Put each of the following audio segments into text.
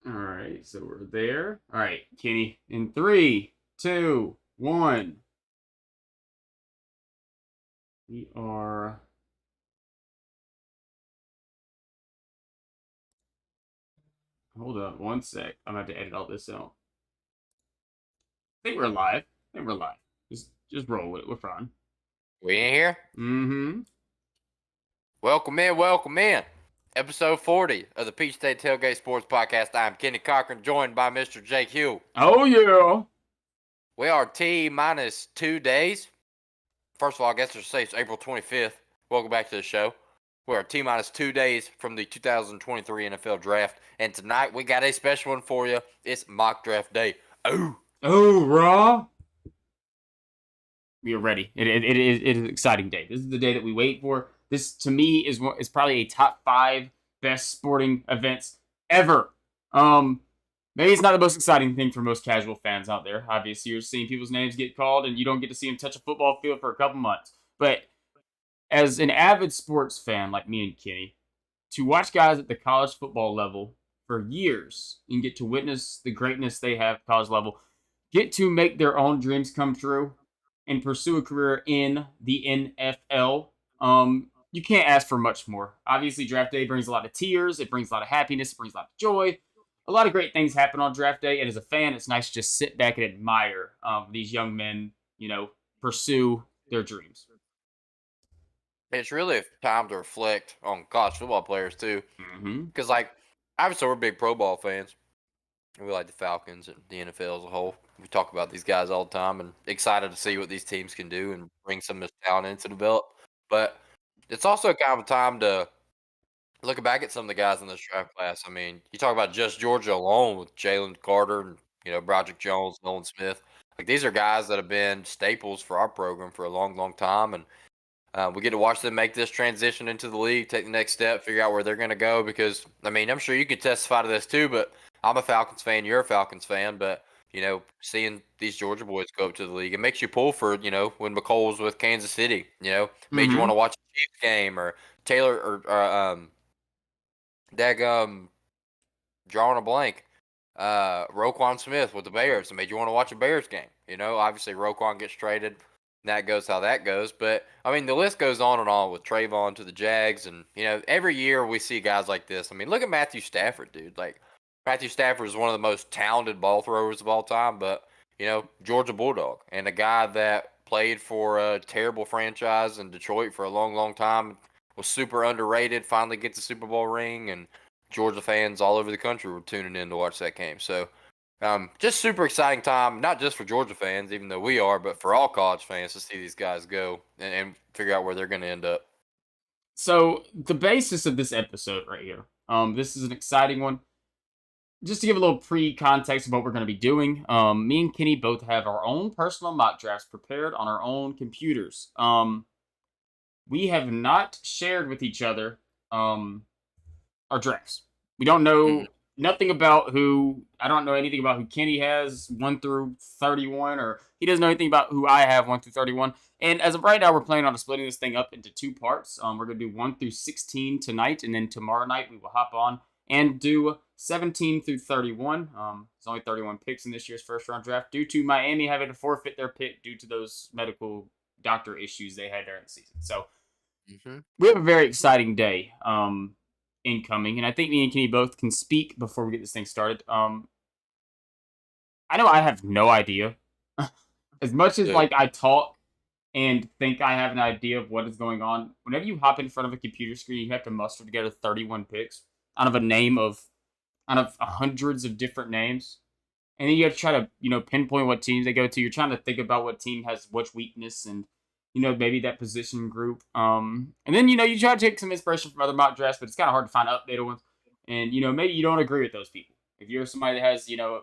All right, so we're there. All right, Kenny, in three, two, one. We are. Hold up, one sec. I'm gonna have to edit all this out. I think we're live. I think we're live. Just roll with it. We're fine. We in here? Mm-hmm. Welcome in, welcome in. Episode 40 of the Peach State Tailgate Sports Podcast. I'm Kenny Cochran, joined by Mr. Jake Hill. Oh yeah. We are T minus 2 days. First of all, I guess I should say it's April 25th. Welcome back to the show. We are T minus 2 days from the 2023 NFL Draft. And tonight we got a special one for you. It's mock draft day. Oh, raw. We are ready. It is an exciting day. This is the day that we wait for. This, to me, is probably a top 5 best sporting events ever. Maybe it's not the most exciting thing for most casual fans out there. Obviously, you're seeing people's names get called, and you don't get to see them touch a football field for a couple months. But as an avid sports fan like me and Kenny, to watch guys at the college football level for years and get to witness the greatness they have at college level, get to make their own dreams come true, and pursue a career in the NFL, you can't ask for much more. Obviously, draft day brings a lot of tears. It brings a lot of happiness. It brings a lot of joy. A lot of great things happen on draft day. And as a fan, it's nice to just sit back and admire these young men, pursue their dreams. It's really a time to reflect on college football players, too. Mm-hmm. Because, obviously, we're big pro ball fans. We like the Falcons and the NFL as a whole. We talk about these guys all the time and excited to see what these teams can do and bring some of this talent into the belt. But it's also kind of a time to look back at some of the guys in this draft class. I mean, you talk about just Georgia alone with Jalen Carter and, Broderick Jones, Nolan Smith. Like, these are guys that have been staples for our program for a long, long time. And we get to watch them make this transition into the league, take the next step, figure out where they're going to go. Because, I mean, I'm sure you can testify to this too, but I'm a Falcons fan. You're a Falcons fan. But, seeing these Georgia boys go up to the league, it makes you pull for, when McColl was with Kansas City, made you want Mm-hmm. to watch a Chiefs game or Taylor Dagum, drawing a blank. Roquan Smith with the Bears. It made you want to watch a Bears game. Obviously Roquan gets traded. That goes how that goes. But, I mean, the list goes on and on with Trayvon to the Jags. And, every year we see guys like this. I mean, look at Matthew Stafford, dude. Like, Matthew Stafford is one of the most talented ball throwers of all time. But, Georgia Bulldog. And a guy that played for a terrible franchise in Detroit for a long, long time. Was super underrated. Finally gets a Super Bowl ring. And Georgia fans all over the country were tuning in to watch that game. So, just super exciting time, not just for Georgia fans, even though we are, but for all college fans to see these guys go and figure out where they're going to end up. So the basis of this episode right here, this is an exciting one. Just to give a little pre-context of what we're going to be doing, me and Kenny both have our own personal mock drafts prepared on our own computers. We have not shared with each other our drafts. We don't know nothing about who. I don't know anything about who Kenny has 1 through 31, or he doesn't know anything about who I have 1 through 31. And as of right now, we're planning on splitting this thing up into 2 parts. We're gonna do 1 through 16 tonight, and then tomorrow night we will hop on and do 17 through 31. There's only 31 picks in this year's first round draft due to Miami having to forfeit their pick due to those medical doctor issues they had during the season. So we have a very exciting day incoming, and I think me and Kenny both can speak before we get this thing started. I know I have no idea. As much as like I talk and think I have an idea of what is going on, whenever you hop in front of a computer screen, you have to muster together 31 picks out of hundreds of different names. And then you have to try to, pinpoint what teams they go to. You're trying to think about what team has which weakness and, maybe that position group. And then, you try to take some inspiration from other mock drafts, but it's kind of hard to find updated ones. And, maybe you don't agree with those people. If you're somebody that has, a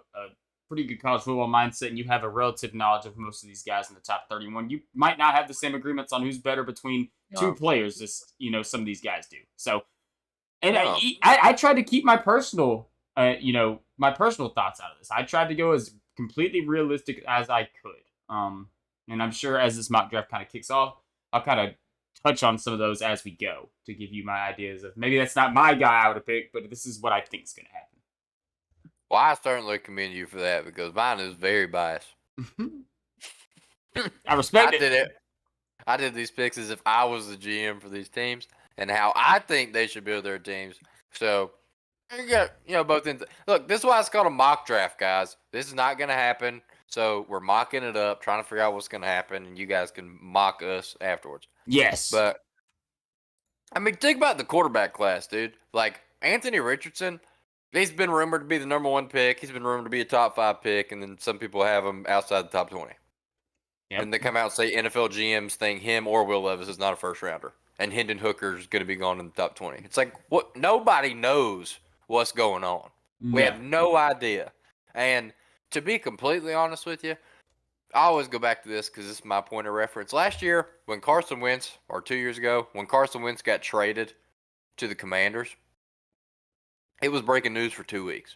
pretty good college football mindset and you have a relative knowledge of most of these guys in the top 31, you might not have the same agreements on who's better between two players as, some of these guys do. So, and I tried to keep my personal, my personal thoughts out of this. I tried to go as completely realistic as I could. And I'm sure as this mock draft kind of kicks off, I'll kind of touch on some of those as we go to give you my ideas of maybe that's not my guy I would have picked, but this is what I think is going to happen. Well, I certainly commend you for that because mine is very biased. I I respect it. did it. I did these picks as if I was the GM for these teams and how I think they should build their teams. So you got, both in. Look, this is why it's called a mock draft, guys. This is not going to happen. So we're mocking it up, trying to figure out what's going to happen, and you guys can mock us afterwards. Yes. But I mean, think about the quarterback class, dude. Like Anthony Richardson, he's been rumored to be the number 1 pick. He's been rumored to be a top 5 pick, and then some people have him outside the top 20. Yep. And they come out and say NFL GMs think him or Will Levis is not a first rounder, and Hendon Hooker is going to be gone in the top 20. It's like what? Nobody knows what's going on. We No. have no idea. And to be completely honest with you, I always go back to this because this is my point of reference. Last year, when Carson Wentz, or 2 years ago, when Carson Wentz got traded to the Commanders, it was breaking news for 2 weeks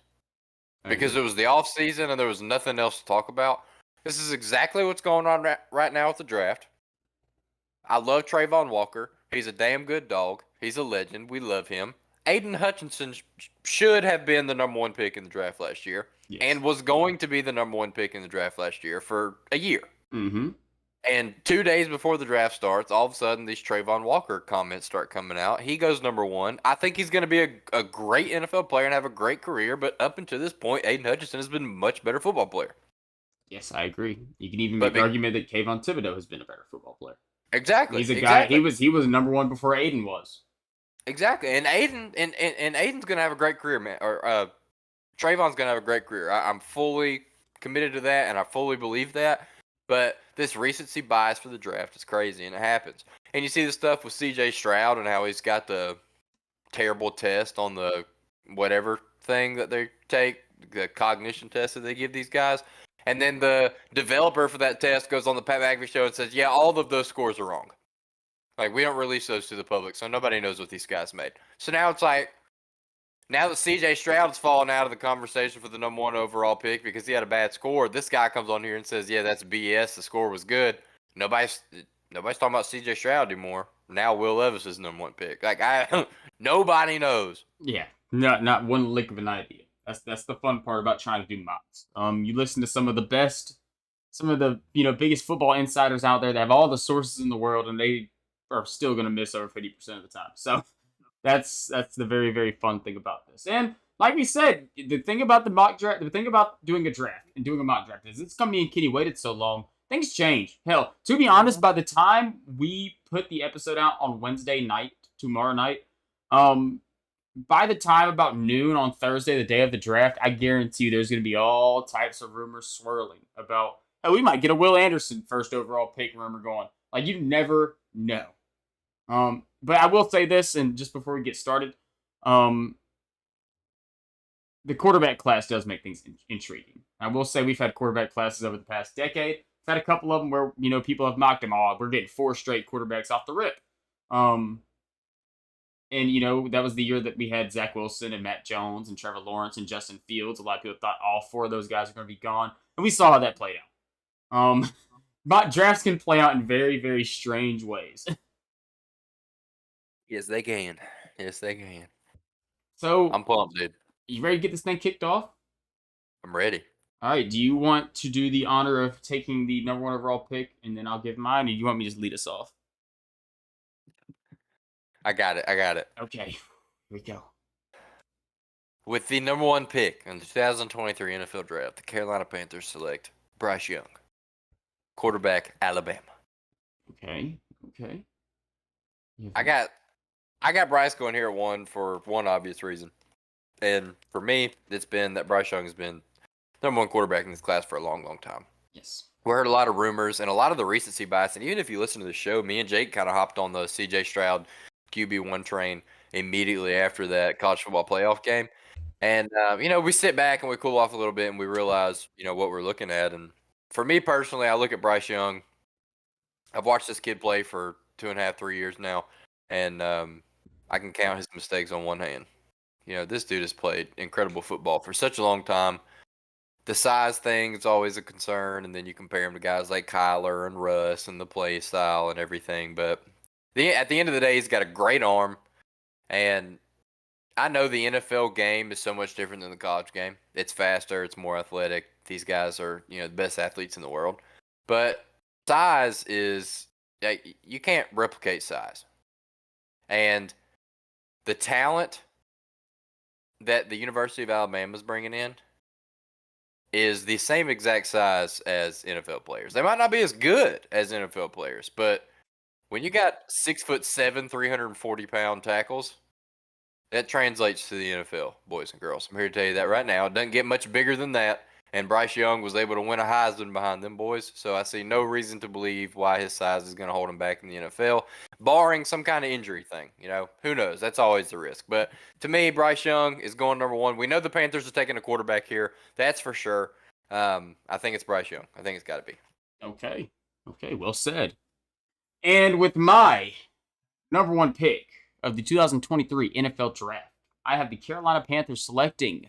because it was the off season and there was nothing else to talk about. This is exactly what's going on right now with the draft. I love Trayvon Walker. He's a damn good dog. He's a legend. We love him. Aiden Hutchinson should have been the number 1 pick in the draft last year, and was going to be the number 1 pick in the draft last year for a year. Mm-hmm. And 2 days before the draft starts, all of a sudden these Trayvon Walker comments start coming out. He goes number 1. I think he's going to be a great NFL player and have a great career, but up until this point, Aiden Hutchinson has been a much better football player. Yes, I agree. You can even But make the argument that Kayvon Thibodeau has been a better football player. Exactly. He's a guy. He was number 1 before Aiden was. Exactly. And Aiden's gonna have a great career, man. Or Trayvon's gonna have a great career. I'm fully committed to that, and I fully believe that. But this recency bias for the draft is crazy, and it happens. And you see the stuff with C.J. Stroud and how he's got the terrible test on the whatever thing that they take, the cognition test that they give these guys. And then the developer for that test goes on the Pat McAfee show and says, yeah, all of those scores are wrong. Like, we don't release those to the public, so nobody knows what these guys made. So now it's like, now that C.J. Stroud's fallen out of the conversation for the number 1 overall pick because he had a bad score, this guy comes on here and says, yeah, that's BS. The score was good. Nobody's talking about C.J. Stroud anymore. Now Will Levis is number 1 pick. Like, nobody knows. Yeah, not one lick of an idea. That's the fun part about trying to do mocks. You listen to some of the biggest football insiders out there that have all the sources in the world, and they are still going to miss over 50% of the time. So that's the very, very fun thing about this. And like we said, the thing about the mock draft, the thing about doing a draft and doing a mock draft is it's come me and Kenny waited so long. Things change. Hell, to be honest, by the time we put the episode out on Wednesday night, tomorrow night, by the time about noon on Thursday, the day of the draft, I guarantee you there's going to be all types of rumors swirling about, oh, we might get a Will Anderson first overall pick rumor going. Like, you never know. But I will say this, and just before we get started, the quarterback class does make things intriguing. I will say we've had quarterback classes over the past decade. We've had a couple of them where, people have mocked them all. We're getting 4 straight quarterbacks off the rip. And, that was the year that we had Zach Wilson and Matt Jones and Trevor Lawrence and Justin Fields. A lot of people thought all 4 of those guys are going to be gone. And we saw how that played out. But drafts can play out in very, very strange ways. Yes, they can. Yes, they can. So, I'm pumped, dude. You ready to get this thing kicked off? I'm ready. All right. Do you want to do the honor of taking the number 1 overall pick, and then I'll give mine, or do you want me to just lead us off? I got it. Okay. Here we go. With the number 1 pick in the 2023 NFL Draft, the Carolina Panthers select Bryce Young, quarterback, Alabama. Okay. I got Bryce going here at 1 for one obvious reason. And for me, it's been that Bryce Young has been number 1 quarterback in this class for a long, long time. Yes. We heard a lot of rumors and a lot of the recency bias. And even if you listen to the show, me and Jake kind of hopped on the C.J. Stroud QB1 train immediately after that college football playoff game. And, we sit back and we cool off a little bit and we realize, what we're looking at. And for me personally, I look at Bryce Young. I've watched this kid play for 2.5, 3 years now. And I can count his mistakes on one hand. This dude has played incredible football for such a long time. The size thing is always a concern, and then you compare him to guys like Kyler and Russ and the play style and everything. But at the end of the day, he's got a great arm, and I know the NFL game is so much different than the college game. It's faster, it's more athletic. These guys are, the best athletes in the world. But size is, you can't replicate size. And the talent that the University of Alabama is bringing in is the same exact size as NFL players. They might not be as good as NFL players, but when you got 6'7", 340-pound tackles, that translates to the NFL, boys and girls. I'm here to tell you that right now. It doesn't get much bigger than that. And Bryce Young was able to win a Heisman behind them boys. So I see no reason to believe why his size is going to hold him back in the NFL, barring some kind of injury thing. Who knows? That's always the risk. But to me, Bryce Young is going number one. We know the Panthers are taking a quarterback here. That's for sure. I think it's Bryce Young. I think it's got to be. Okay. Okay, well said. And with my number one pick of the 2023 NFL Draft, I have the Carolina Panthers selecting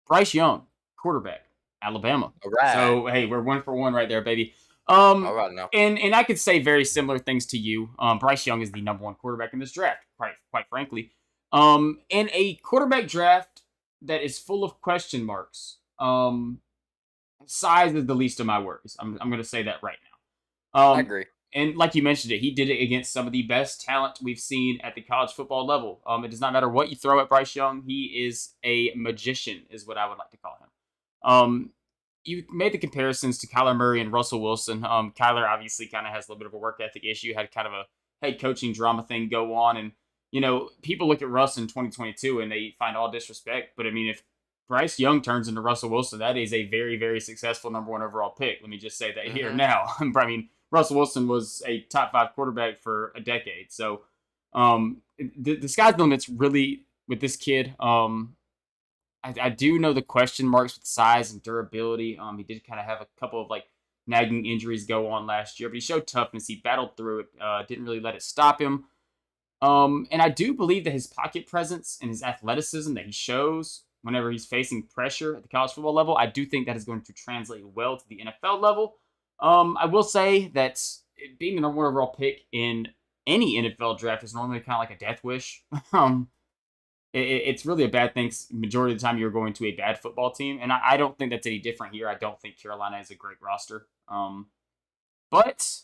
Bryce Young, quarterback, Alabama. All right. So, hey, we're 1 for 1 right there, baby. All right now. And I could say very similar things to you. Bryce Young is the number one quarterback in this draft, quite frankly. In a quarterback draft that is full of question marks, size is the least of my worries. I'm going to say that right now. I agree. And like you mentioned he did it against some of the best talent we've seen at the college football level. It does not matter what you throw at Bryce Young. He is a magician, is what I would like to call him. You made the comparisons to Kyler Murray and Russell Wilson. Kyler obviously kind of has a little bit of a work ethic issue, had kind of a head coaching drama thing go on. And, people look at Russ in 2022 and they find all disrespect. But, I mean, if Bryce Young turns into Russell Wilson, that is a very, very successful number one overall pick. Let me just say that here now. I mean, Russell Wilson was a top 5 quarterback for a decade. So the sky's the limit really with this kid. I do know the question marks with size and durability. He did kind of have a couple of nagging injuries go on last year, but he showed toughness. He battled through it. Didn't really let it stop him. And I do believe that his pocket presence and his athleticism that he shows whenever he's facing pressure at the college football level, I do think that is going to translate well to the NFL level. I will say that being the number one overall pick in any NFL draft is normally kind of like a death wish. It's really a bad thing. Majority of the time, you're going to a bad football team, and I don't think that's any different here. I don't think Carolina is a great roster, but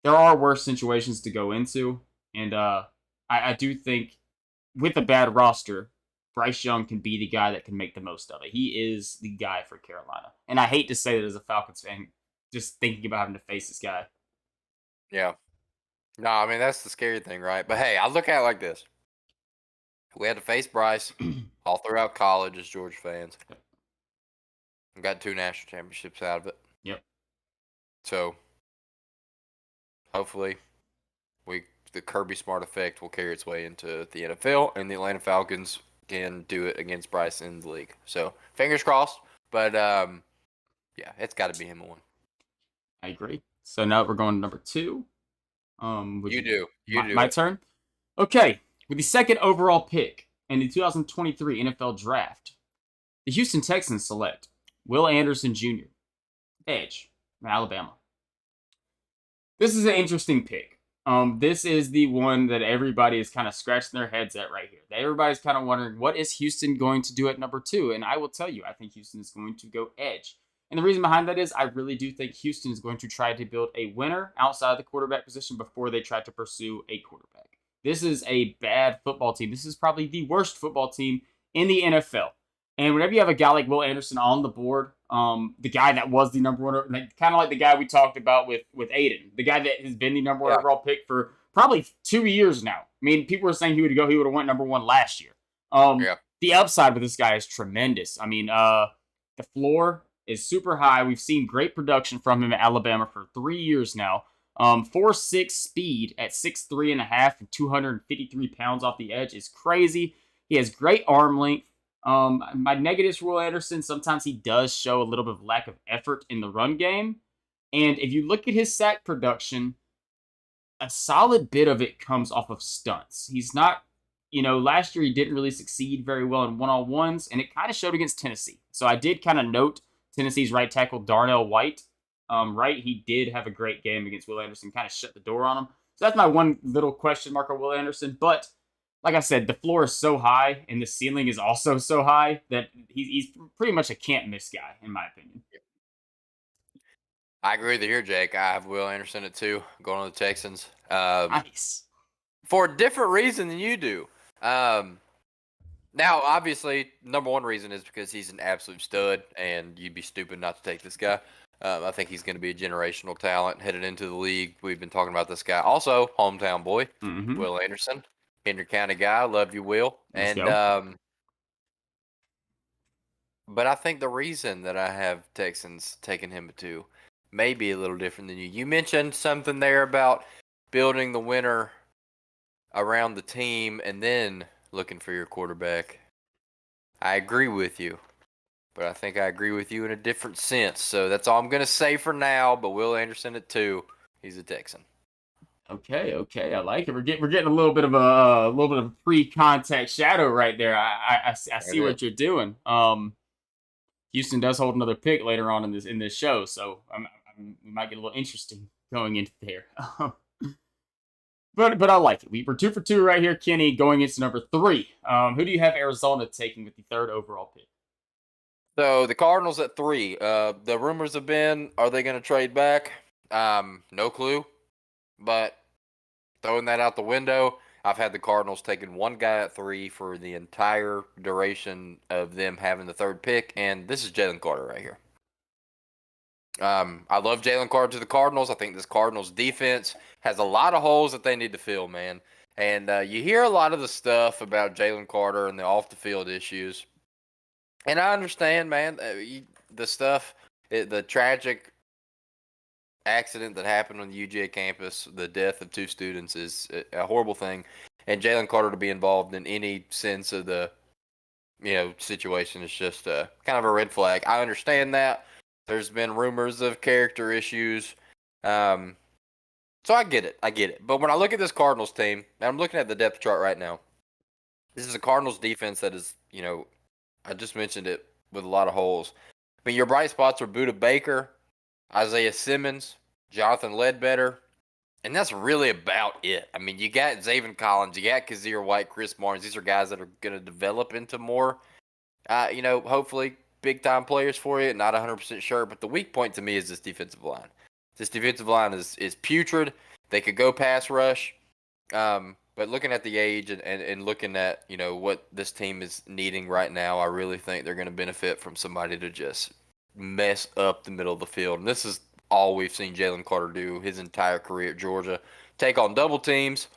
there are worse situations to go into, and I do think with a bad roster, Bryce Young can be the guy that can make the most of it. He is the guy for Carolina, and I hate to say that as a Falcons fan, just thinking about having to face this guy. Yeah. No, I mean, that's the scary thing, right? But hey, I look at it like this. We had to face Bryce all throughout college as Georgia fans. We got 2 national championships out of it. Yep. So hopefully the Kirby Smart effect will carry its way into the NFL, and the Atlanta Falcons can do it against Bryce in the league. So fingers crossed. But yeah, it's got to be him on. I agree. So now we're going to number 2. You do. My turn? Okay. With the second overall pick in the 2023 NFL Draft, the Houston Texans select Will Anderson Jr., edge from Alabama. This is an interesting pick. This is the one that everybody is kind of scratching their heads at right here. Everybody's kind of wondering, what is Houston going to do at number 2? And I will tell you, I think Houston is going to go edge. And the reason behind that is I really do think Houston is going to try to build a winner outside the quarterback position before they try to pursue a quarterback. This is a bad football team. This is probably the worst football team in the NFL. And whenever you have a guy like Will Anderson on the board, the guy that was the number one, kind of like the guy we talked about with Aiden, the guy that has been the number one overall pick for probably 2 years now. I mean, people were saying he would have went number 1 last year. The upside with this guy is tremendous. I mean, the floor is super high. We've seen great production from him at Alabama for 3 years now. 4.6 speed at 6'3.5" and 253 pounds off the edge is crazy. He has great arm length. My negatives for Will Anderson, sometimes he does show a little bit of lack of effort in the run game. And if you look at his sack production, a solid bit of it comes off of stunts. He's not, last year he didn't really succeed very well in one-on-ones, and it kind of showed against Tennessee. So I did kind of note Tennessee's right tackle, Darnell White. He did have a great game against Will Anderson, kind of shut the door on him. So that's my one little question mark on Will Anderson. But like I said, the floor is so high and the ceiling is also so high that he's pretty much a can't miss guy, in my opinion. I agree with you here, Jake. I have Will Anderson at 2, going on the Texans. Nice. For a different reason than you do. Um, Now, obviously, number one reason is because he's an absolute stud, and you'd be stupid not to take this guy. I think he's going to be a generational talent headed into the league. We've been talking about this guy. Also, hometown boy, Mm-hmm. Will Anderson, Henry County guy. Love you, Will. Let's And go. but I think the reason that I have Texans taking him to may be a little different than you. You mentioned something there about building the winner around the team and then looking for your quarterback. I agree with you. But I think I agree with you in a different sense. So that's all I'm going to say for now. But Will Anderson at 2, he's a Texan. Okay, I like it. We're getting a little bit of a pre-contact shadow right there. I There see it is. what you're doing. Houston does hold another pick later on in this show, so we might get a little interesting going into there. But I like it. We're 2 for 2 right here, Kenny, going into number 3. Who do you have Arizona taking with the 3rd overall pick? So the Cardinals at 3. The rumors have been, are they going to trade back? No clue. But throwing that out the window, I've had the Cardinals taking one guy at 3 for the entire duration of them having the 3rd pick, and this is Jalen Carter right here. I love Jalen Carter to the Cardinals. I think this Cardinals defense has a lot of holes that they need to fill, man. And you hear a lot of the stuff about Jalen Carter and the off the field issues. And I understand, man, the stuff, the tragic accident that happened on the UGA campus, the death of 2 students is a horrible thing. And Jalen Carter to be involved in any sense of the, situation is just kind of a red flag. I understand that. There's been rumors of character issues. So I get it. But when I look at this Cardinals team, and I'm looking at the depth chart right now, this is a Cardinals defense that is, I just mentioned it, with a lot of holes. I mean, your bright spots are Buda Baker, Isaiah Simmons, Jonathan Ledbetter, and that's really about it. I mean, you got Zaven Collins, you got Kazir White, Chris Barnes. These are guys that are going to develop into more, hopefully big-time players for you. Not 100% sure, but the weak point to me is this defensive line. This defensive line is putrid. They could go pass rush. But looking at the age and looking at, what this team is needing right now, I really think they're going to benefit from somebody to just mess up the middle of the field. And this is all we've seen Jalen Carter do his entire career at Georgia. Take on double teams.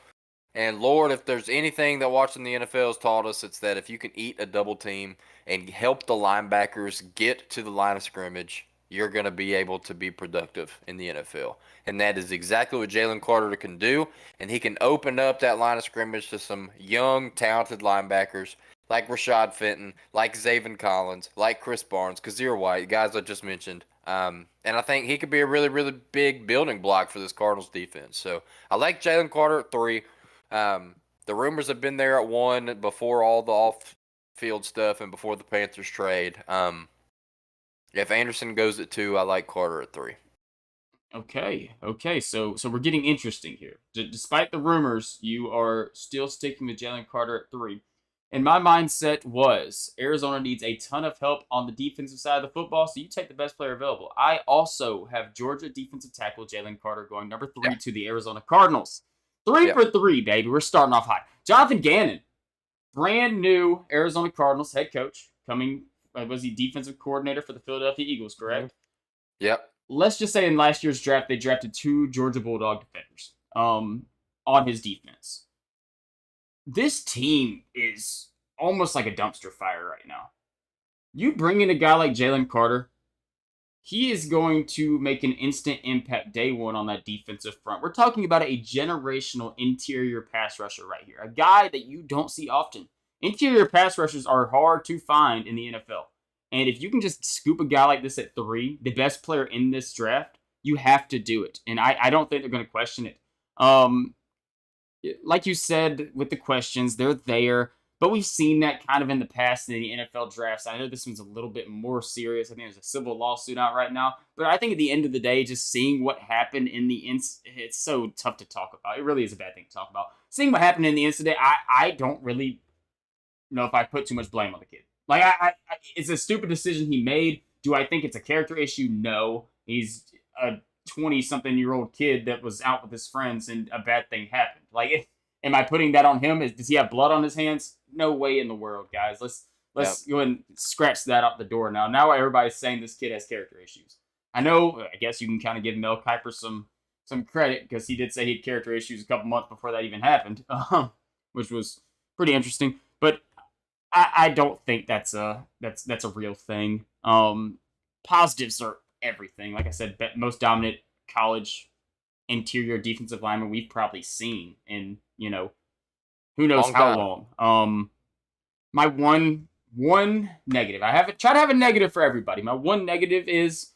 And Lord, if there's anything that watching the NFL has taught us, it's that if you can eat a double team and help the linebackers get to the line of scrimmage, you're going to be able to be productive in the NFL. And that is exactly what Jalen Carter can do. And he can open up that line of scrimmage to some young, talented linebackers like Rashad Fenton, like Zaven Collins, like Chris Barnes, Kazir White, guys I just mentioned. And I think he could be a really, really big building block for this Cardinals defense. So I like Jalen Carter at 3. The rumors have been there at 1 before all the off-field stuff and before the Panthers trade. If Anderson goes at 2, I like Carter at 3. Okay. So we're getting interesting here. Despite the rumors, you are still sticking with Jalen Carter at 3. And my mindset was Arizona needs a ton of help on the defensive side of the football, so you take the best player available. I also have Georgia defensive tackle Jalen Carter going number 3 to the Arizona Cardinals. 3 for 3, baby. We're starting off high. Jonathan Gannon, brand new Arizona Cardinals head coach, coming, was he defensive coordinator for the Philadelphia Eagles, correct? Yep. Let's just say in last year's draft, they drafted 2 Georgia Bulldog defenders on his defense. This team is almost like a dumpster fire right now. You bring in a guy like Jalen Carter, he is going to make an instant impact day 1 on that defensive front. We're talking about a generational interior pass rusher right here. A guy that you don't see often. Interior pass rushers are hard to find in the NFL. And if you can just scoop a guy like this at 3, the best player in this draft, you have to do it. And I don't think they're going to question it. Like you said with the questions, they're there. But we've seen that kind of in the past in the NFL drafts. I know this one's a little bit more serious. I think there's a civil lawsuit out right now. But I think at the end of the day, just seeing what happened in the it's so tough to talk about. It really is a bad thing to talk about. Seeing what happened in the incident, I don't really know if I put too much blame on the kid. Like, it's a stupid decision he made. Do I think it's a character issue? No. He's a 20-something-year-old kid that was out with his friends and a bad thing happened. Like, am I putting that on him? Does he have blood on his hands? No way in the world, guys. Let's go and scratch that out the door now. Now everybody's saying this kid has character issues. I know. I guess you can kind of give Mel Kiper some credit because he did say he had character issues a couple months before that even happened, which was pretty interesting. But I don't think that's a real thing. Positives are everything. Like I said, most dominant college interior defensive lineman we've probably seen in who knows how long. My one negative. I have try to have a negative for everybody. My one negative is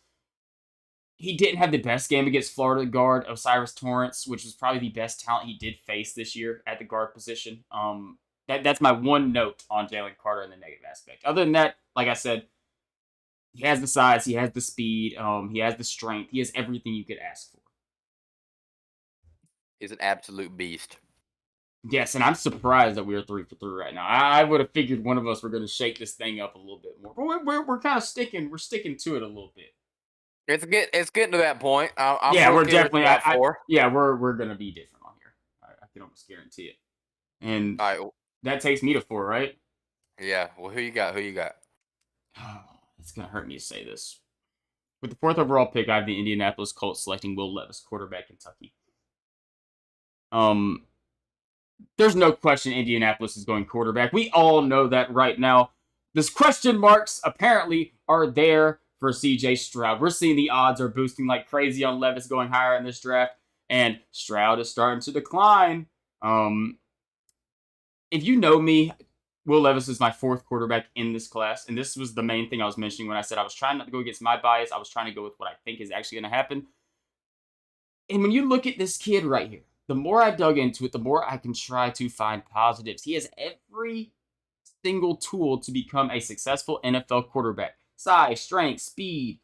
he didn't have the best game against Florida guard Osiris Torrance, which was probably the best talent he did face this year at the guard position. That's my one note on Jalen Carter in the negative aspect. Other than that, like I said, he has the size, he has the speed, he has the strength, he has everything you could ask for. He's an absolute beast. Yes, and I'm surprised that we are 3 for 3 right now. I would have figured one of us were going to shake this thing up a little bit more, but we're kind of sticking to it a little bit. It's getting to that point. We're definitely we're going to be different on here. I can almost guarantee it. And that takes me to 4, right? Yeah. Well, who you got? It's going to hurt me to say this. With the 4th overall pick, I have the Indianapolis Colts selecting Will Levis, quarterback, Kentucky. There's no question Indianapolis is going quarterback. We all know that right now. This question marks apparently are there for CJ Stroud. We're seeing the odds are boosting like crazy on Levis going higher in this draft, and Stroud is starting to decline. If you know me, Will Levis is my 4th quarterback in this class, and this was the main thing I was mentioning when I said I was trying not to go against my bias. I was trying to go with what I think is actually going to happen. And when you look at this kid right here, the more I dug into it, the more I can try to find positives. He has every single tool to become a successful NFL quarterback. Size, strength, speed,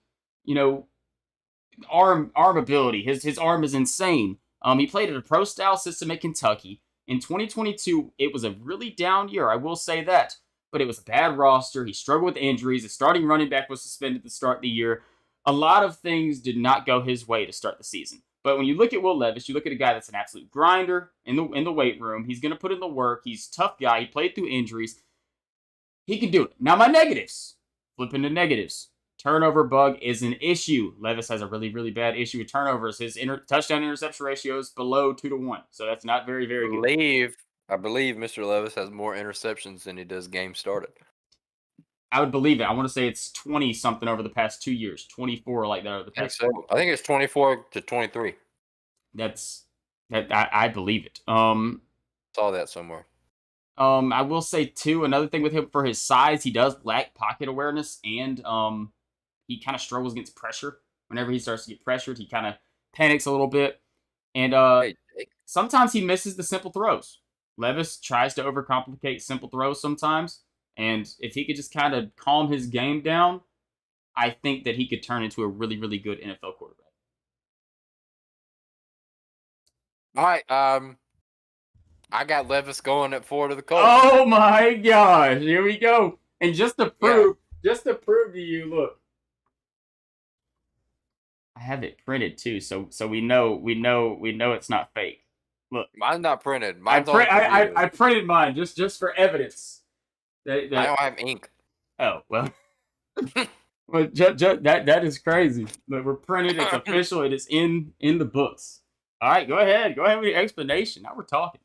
arm ability. His arm is insane. He played at a pro-style system at Kentucky. In 2022, it was a really down year, I will say that. But it was a bad roster. He struggled with injuries. The starting running back was suspended to start the year. A lot of things did not go his way to start the season. But when you look at Will Levis, you look at a guy that's an absolute grinder in the weight room. He's going to put in the work. He's a tough guy. He played through injuries. He can do it. Now, my negatives. Flip into negatives. Turnover bug is an issue. Levis has a really, really bad issue with turnovers. His touchdown interception ratio is below 2-1. So that's not very, very good. I believe Mr. Levis has more interceptions than he does games started. I would believe it. I want to say it's 20-something over the past 2 years. 24 like that over the past. I think it's 24 to 23. I believe it. Saw that somewhere. I will say too, another thing with him for his size, he does lack pocket awareness, and he kind of struggles against pressure. Whenever he starts to get pressured, he kind of panics a little bit, and sometimes he misses the simple throws. Levis tries to overcomplicate simple throws sometimes, and if he could just kind of calm his game down, I think that he could turn into a really, really good NFL quarterback. All right, I got Levis going at 4 to the Colts. Oh my gosh, here we go. And just to prove to you, look. I have it printed too, so we know it's not fake. Look. Mine's not printed. I printed mine just for evidence. I don't have ink. Oh, well. Well, that is crazy. But we're printed, it's official, it is in the books. All right, go ahead with your explanation. Now we're talking.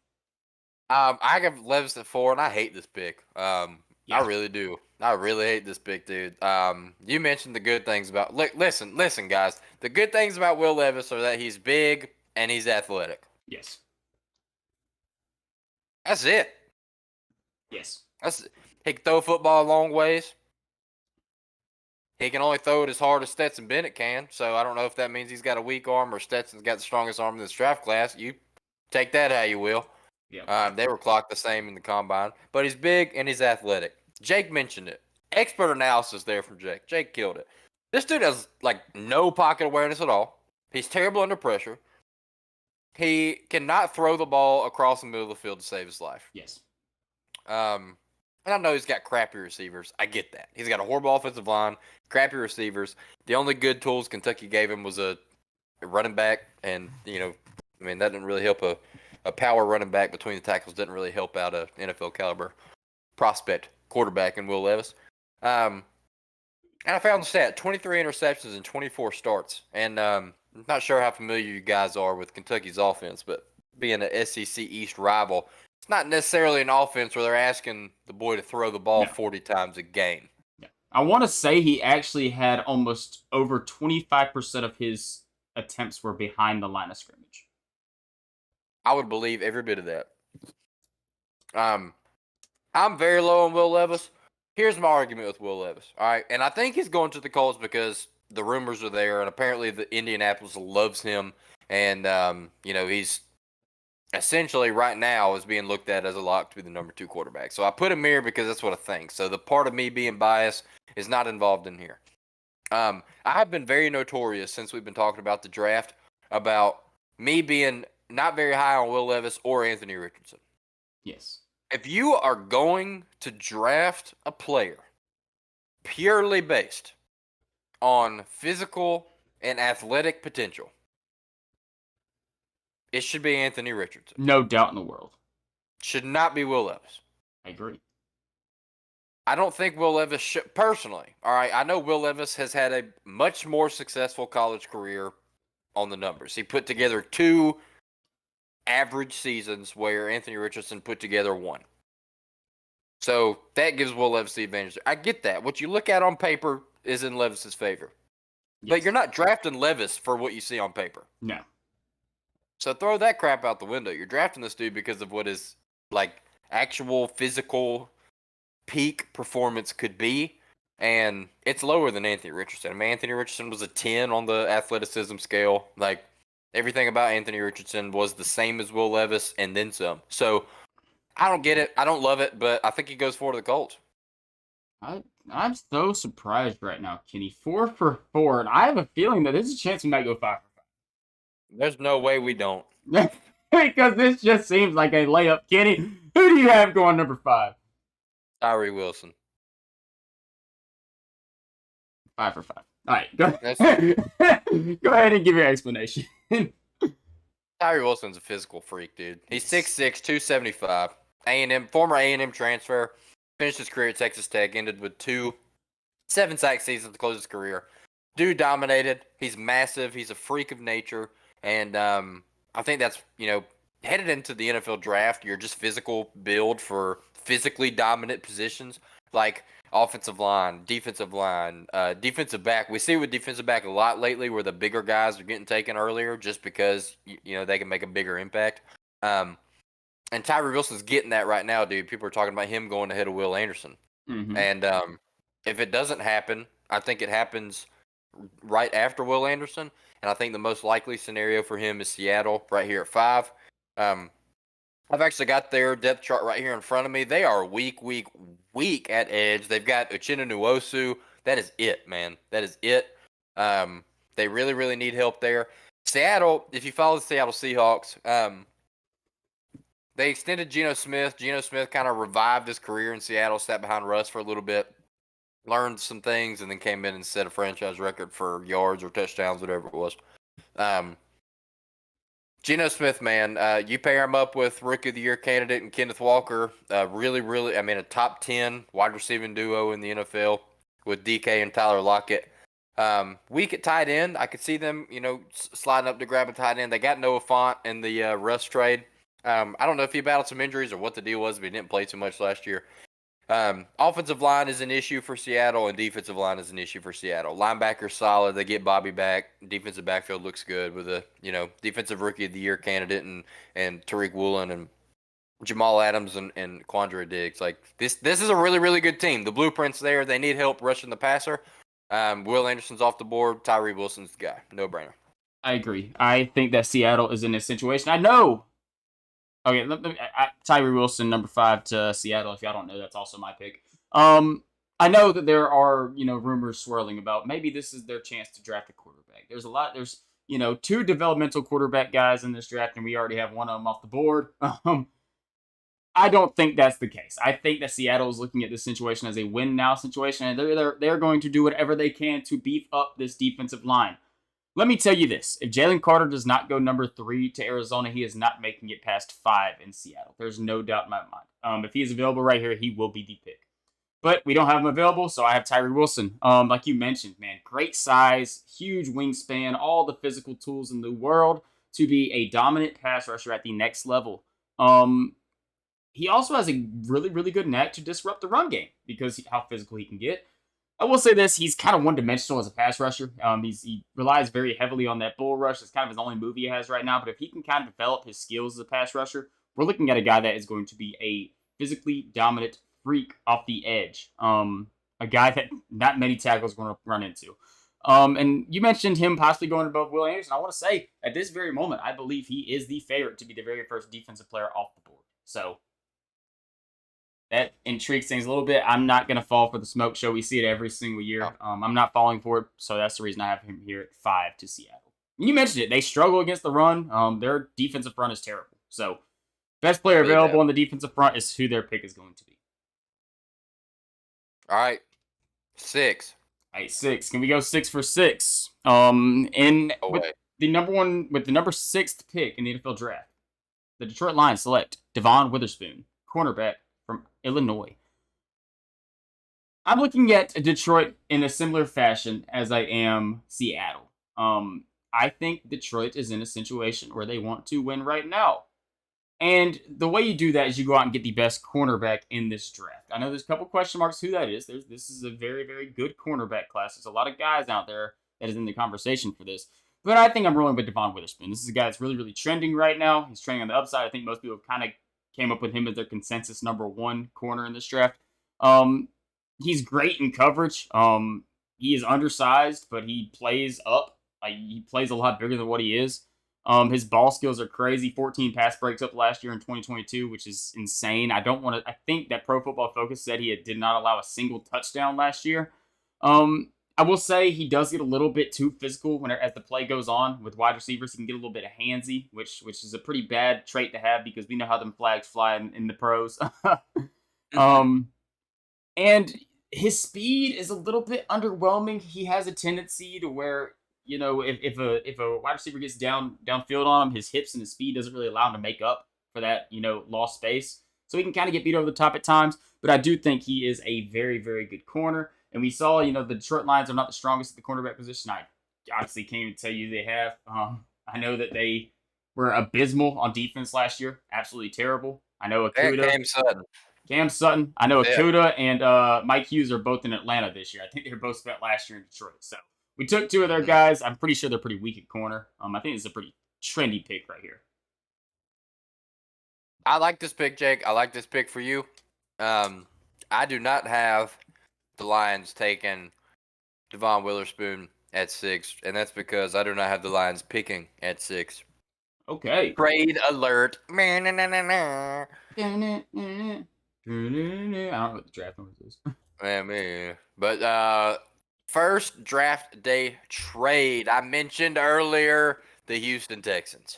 I have Levis at 4, and I hate this pick. I really do. I really hate this pick, dude. You mentioned the good things about. Listen, guys. The good things about Will Levis are that he's big and he's athletic. Yes. That's it. Yes. He can throw a football a long ways. He can only throw it as hard as Stetson Bennett can. So I don't know if that means he's got a weak arm or Stetson's got the strongest arm in this draft class. You take that how you will. Yeah. They were clocked the same in the combine, but he's big and he's athletic. Jake mentioned it. Expert analysis there from Jake. Jake killed it. This dude has like no pocket awareness at all. He's terrible under pressure. He cannot throw the ball across the middle of the field to save his life. Yes. And I know he's got crappy receivers. I get that. He's got a horrible offensive line, crappy receivers. The only good tools Kentucky gave him was a running back, and that didn't really help a power running back between the tackles. Didn't really help out a NFL caliber prospect quarterback in Will Levis. And I found the stat: 23 interceptions and 24 starts. And I'm not sure how familiar you guys are with Kentucky's offense, but being an SEC East rival, it's not necessarily an offense where they're asking the boy to throw the ball 40 times a game. Yeah. I want to say he actually had almost over 25% of his attempts were behind the line of scrimmage. I would believe every bit of that. I'm very low on Will Levis. Here's my argument with Will Levis. All right, and I think he's going to the Colts because the rumors are there, and apparently the Indianapolis loves him, and he's essentially right now is being looked at as a lock to be the number 2 quarterback. So I put him here because that's what I think. So the part of me being biased is not involved in here. I have been very notorious since we've been talking about the draft about me being not very high on Will Levis or Anthony Richardson. Yes. If you are going to draft a player purely based on physical and athletic potential, it should be Anthony Richardson. No doubt in the world. Should not be Will Levis. I agree. I don't think Will Levis should, personally. All right, I know Will Levis has had a much more successful college career on the numbers. He put together 2 average seasons where Anthony Richardson put together 1. So that gives Will Levis the advantage. I get that. What you look at on paper is in Levis's favor. Yes. But you're not drafting Levis for what you see on paper. No. So throw that crap out the window. You're drafting this dude because of what his actual physical peak performance could be. And it's lower than Anthony Richardson. I mean, Anthony Richardson was a 10 on the athleticism scale. Everything about Anthony Richardson was the same as Will Levis and then some. So I don't get it. I don't love it, but I think he goes forward to the Colts. I'm so surprised right now, Kenny. 4 for 4, and I have a feeling that there's a chance we might go 5 for 5. There's no way we don't. Because this just seems like a layup, Kenny. Who do you have going number 5? Tyree Wilson. 5 for 5. All right, go ahead and give your explanation. Tyree Wilson's a physical freak, dude. He's 6'6", 275. Former A&M transfer. Finished his career at Texas Tech. Ended with 2 7-sack seasons to close his career. Dude dominated. He's massive. He's a freak of nature. And I think that's, headed into the NFL draft, you're just physical build for physically dominant positions like offensive line, defensive back. We see with defensive back a lot lately where the bigger guys are getting taken earlier just because, they can make a bigger impact. And Tyree Wilson's getting that right now, dude. People are talking about him going ahead of Will Anderson. Mm-hmm. And if it doesn't happen, I think it happens right after Will Anderson. And I think the most likely scenario for him is Seattle right here at 5. I've actually got their depth chart right here in front of me. They are weak at edge. They've got Uchenna Nwosu. That is it, man. That is it. They really, really need help there. Seattle, if you follow the Seattle Seahawks, they extended Geno Smith. Geno Smith kind of revived his career in Seattle, sat behind Russ for a little bit, learned some things, and then came in and set a franchise record for yards or touchdowns, whatever it was. Geno Smith, man, you pair him up with Rookie of the Year candidate and Kenneth Walker, really, really, a top 10 wide receiving duo in the NFL with DK and Tyler Lockett. Weak at tight end. I could see them, sliding up to grab a tight end. They got Noah Fant in the Russ trade. I don't know if he battled some injuries or what the deal was, but he didn't play too much last year. Offensive line is an issue for Seattle, and defensive line is an issue for Seattle. Linebacker solid. They get Bobby back. Defensive backfield looks good with a defensive Rookie of the Year candidate and Tariq Woolen and Jamal Adams and Quandre Diggs. This is a really, really good team. The blueprint's there. They need help rushing the passer. Will Anderson's off the board. Tyree Wilson's the guy. No brainer. I agree. I think that Seattle is in this situation. I know Okay, Tyree Wilson, number 5 to Seattle. If y'all don't know, that's also my pick. I know that there are rumors swirling about maybe this is their chance to draft a quarterback. There's 2 developmental quarterback guys in this draft, and we already have one of them off the board. I don't think that's the case. I think that Seattle is looking at this situation as a win now situation, and they're going to do whatever they can to beef up this defensive line. Let me tell you this. If Jalen Carter does not go number 3 to Arizona, he is not making it past 5 in Seattle. There's no doubt in my mind. If he is available right here, he will be the pick. But we don't have him available, so I have Tyree Wilson. Like you mentioned, man, great size, huge wingspan, all the physical tools in the world to be a dominant pass rusher at the next level. He also has a really, really good knack to disrupt the run game because how physical he can get. I will say this: he's kind of one-dimensional as a pass rusher. He relies very heavily on that bull rush. It's kind of his only move he has right now. But if he can kind of develop his skills as a pass rusher, we're looking at a guy that is going to be a physically dominant freak off the edge. A guy that not many tackles are going to run into. And you mentioned him possibly going above Will Anderson. I want to say, at this very moment, I believe he is the favorite to be the very first defensive player off the board. So that intrigues things a little bit. I'm not going to fall for the smoke show. We see it every single year. I'm not falling for it, so that's the reason I have him here at 5 to Seattle. You mentioned it. They struggle against the run. Their defensive front is terrible. So best player available on the defensive front is who their pick is going to be. All right. 6. All right, 6. Can we go 6 for 6? With the number 6th pick in the NFL draft, the Detroit Lions select Devon Witherspoon, cornerback from Illinois. I'm looking at Detroit in a similar fashion as I am Seattle. I think Detroit is in a situation where they want to win right now. And the way you do that is you go out and get the best cornerback in this draft. I know there's a couple question marks who that is. This is a very, very good cornerback class. There's a lot of guys out there that is in the conversation for this. But I think I'm rolling with Devon Witherspoon. This is a guy that's really, really trending right now. He's trending on the upside. I think most people kind of came up with him as their consensus number 1 corner in this draft. He's great in coverage. He is undersized, but he plays up. He plays a lot bigger than what he is. His ball skills are crazy. 14 pass breaks up last year in 2022, which is insane. I think that Pro Football Focus said he did not allow a single touchdown last year. I will say he does get a little bit too physical as the play goes on with wide receivers. He can get a little bit of handsy, which is a pretty bad trait to have because we know how them flags fly in the pros. And his speed is a little bit underwhelming. He has a tendency to where if a wide receiver gets downfield on him, his hips and his speed doesn't really allow him to make up for that lost space. So he can kind of get beat over the top at times. But I do think he is a very, very good corner. And we saw, the Detroit Lions are not the strongest at the cornerback position. I honestly can't even tell you they have. I know that they were abysmal on defense last year. Absolutely terrible. I know Akuda. Cam Sutton. I know Akuda and Mike Hughes are both in Atlanta this year. I think they were both spent last year in Detroit. So we took 2 of their guys. I'm pretty sure they're pretty weak at corner. I think it's a pretty trendy pick right here. I like this pick, Jake. I like this pick for you. I do not have the Lions taking Devon Witherspoon at 6, and that's because I do not have the Lions picking at 6. Okay. Trade alert. I don't know what the draft noise is. But first draft day trade. I mentioned earlier the Houston Texans.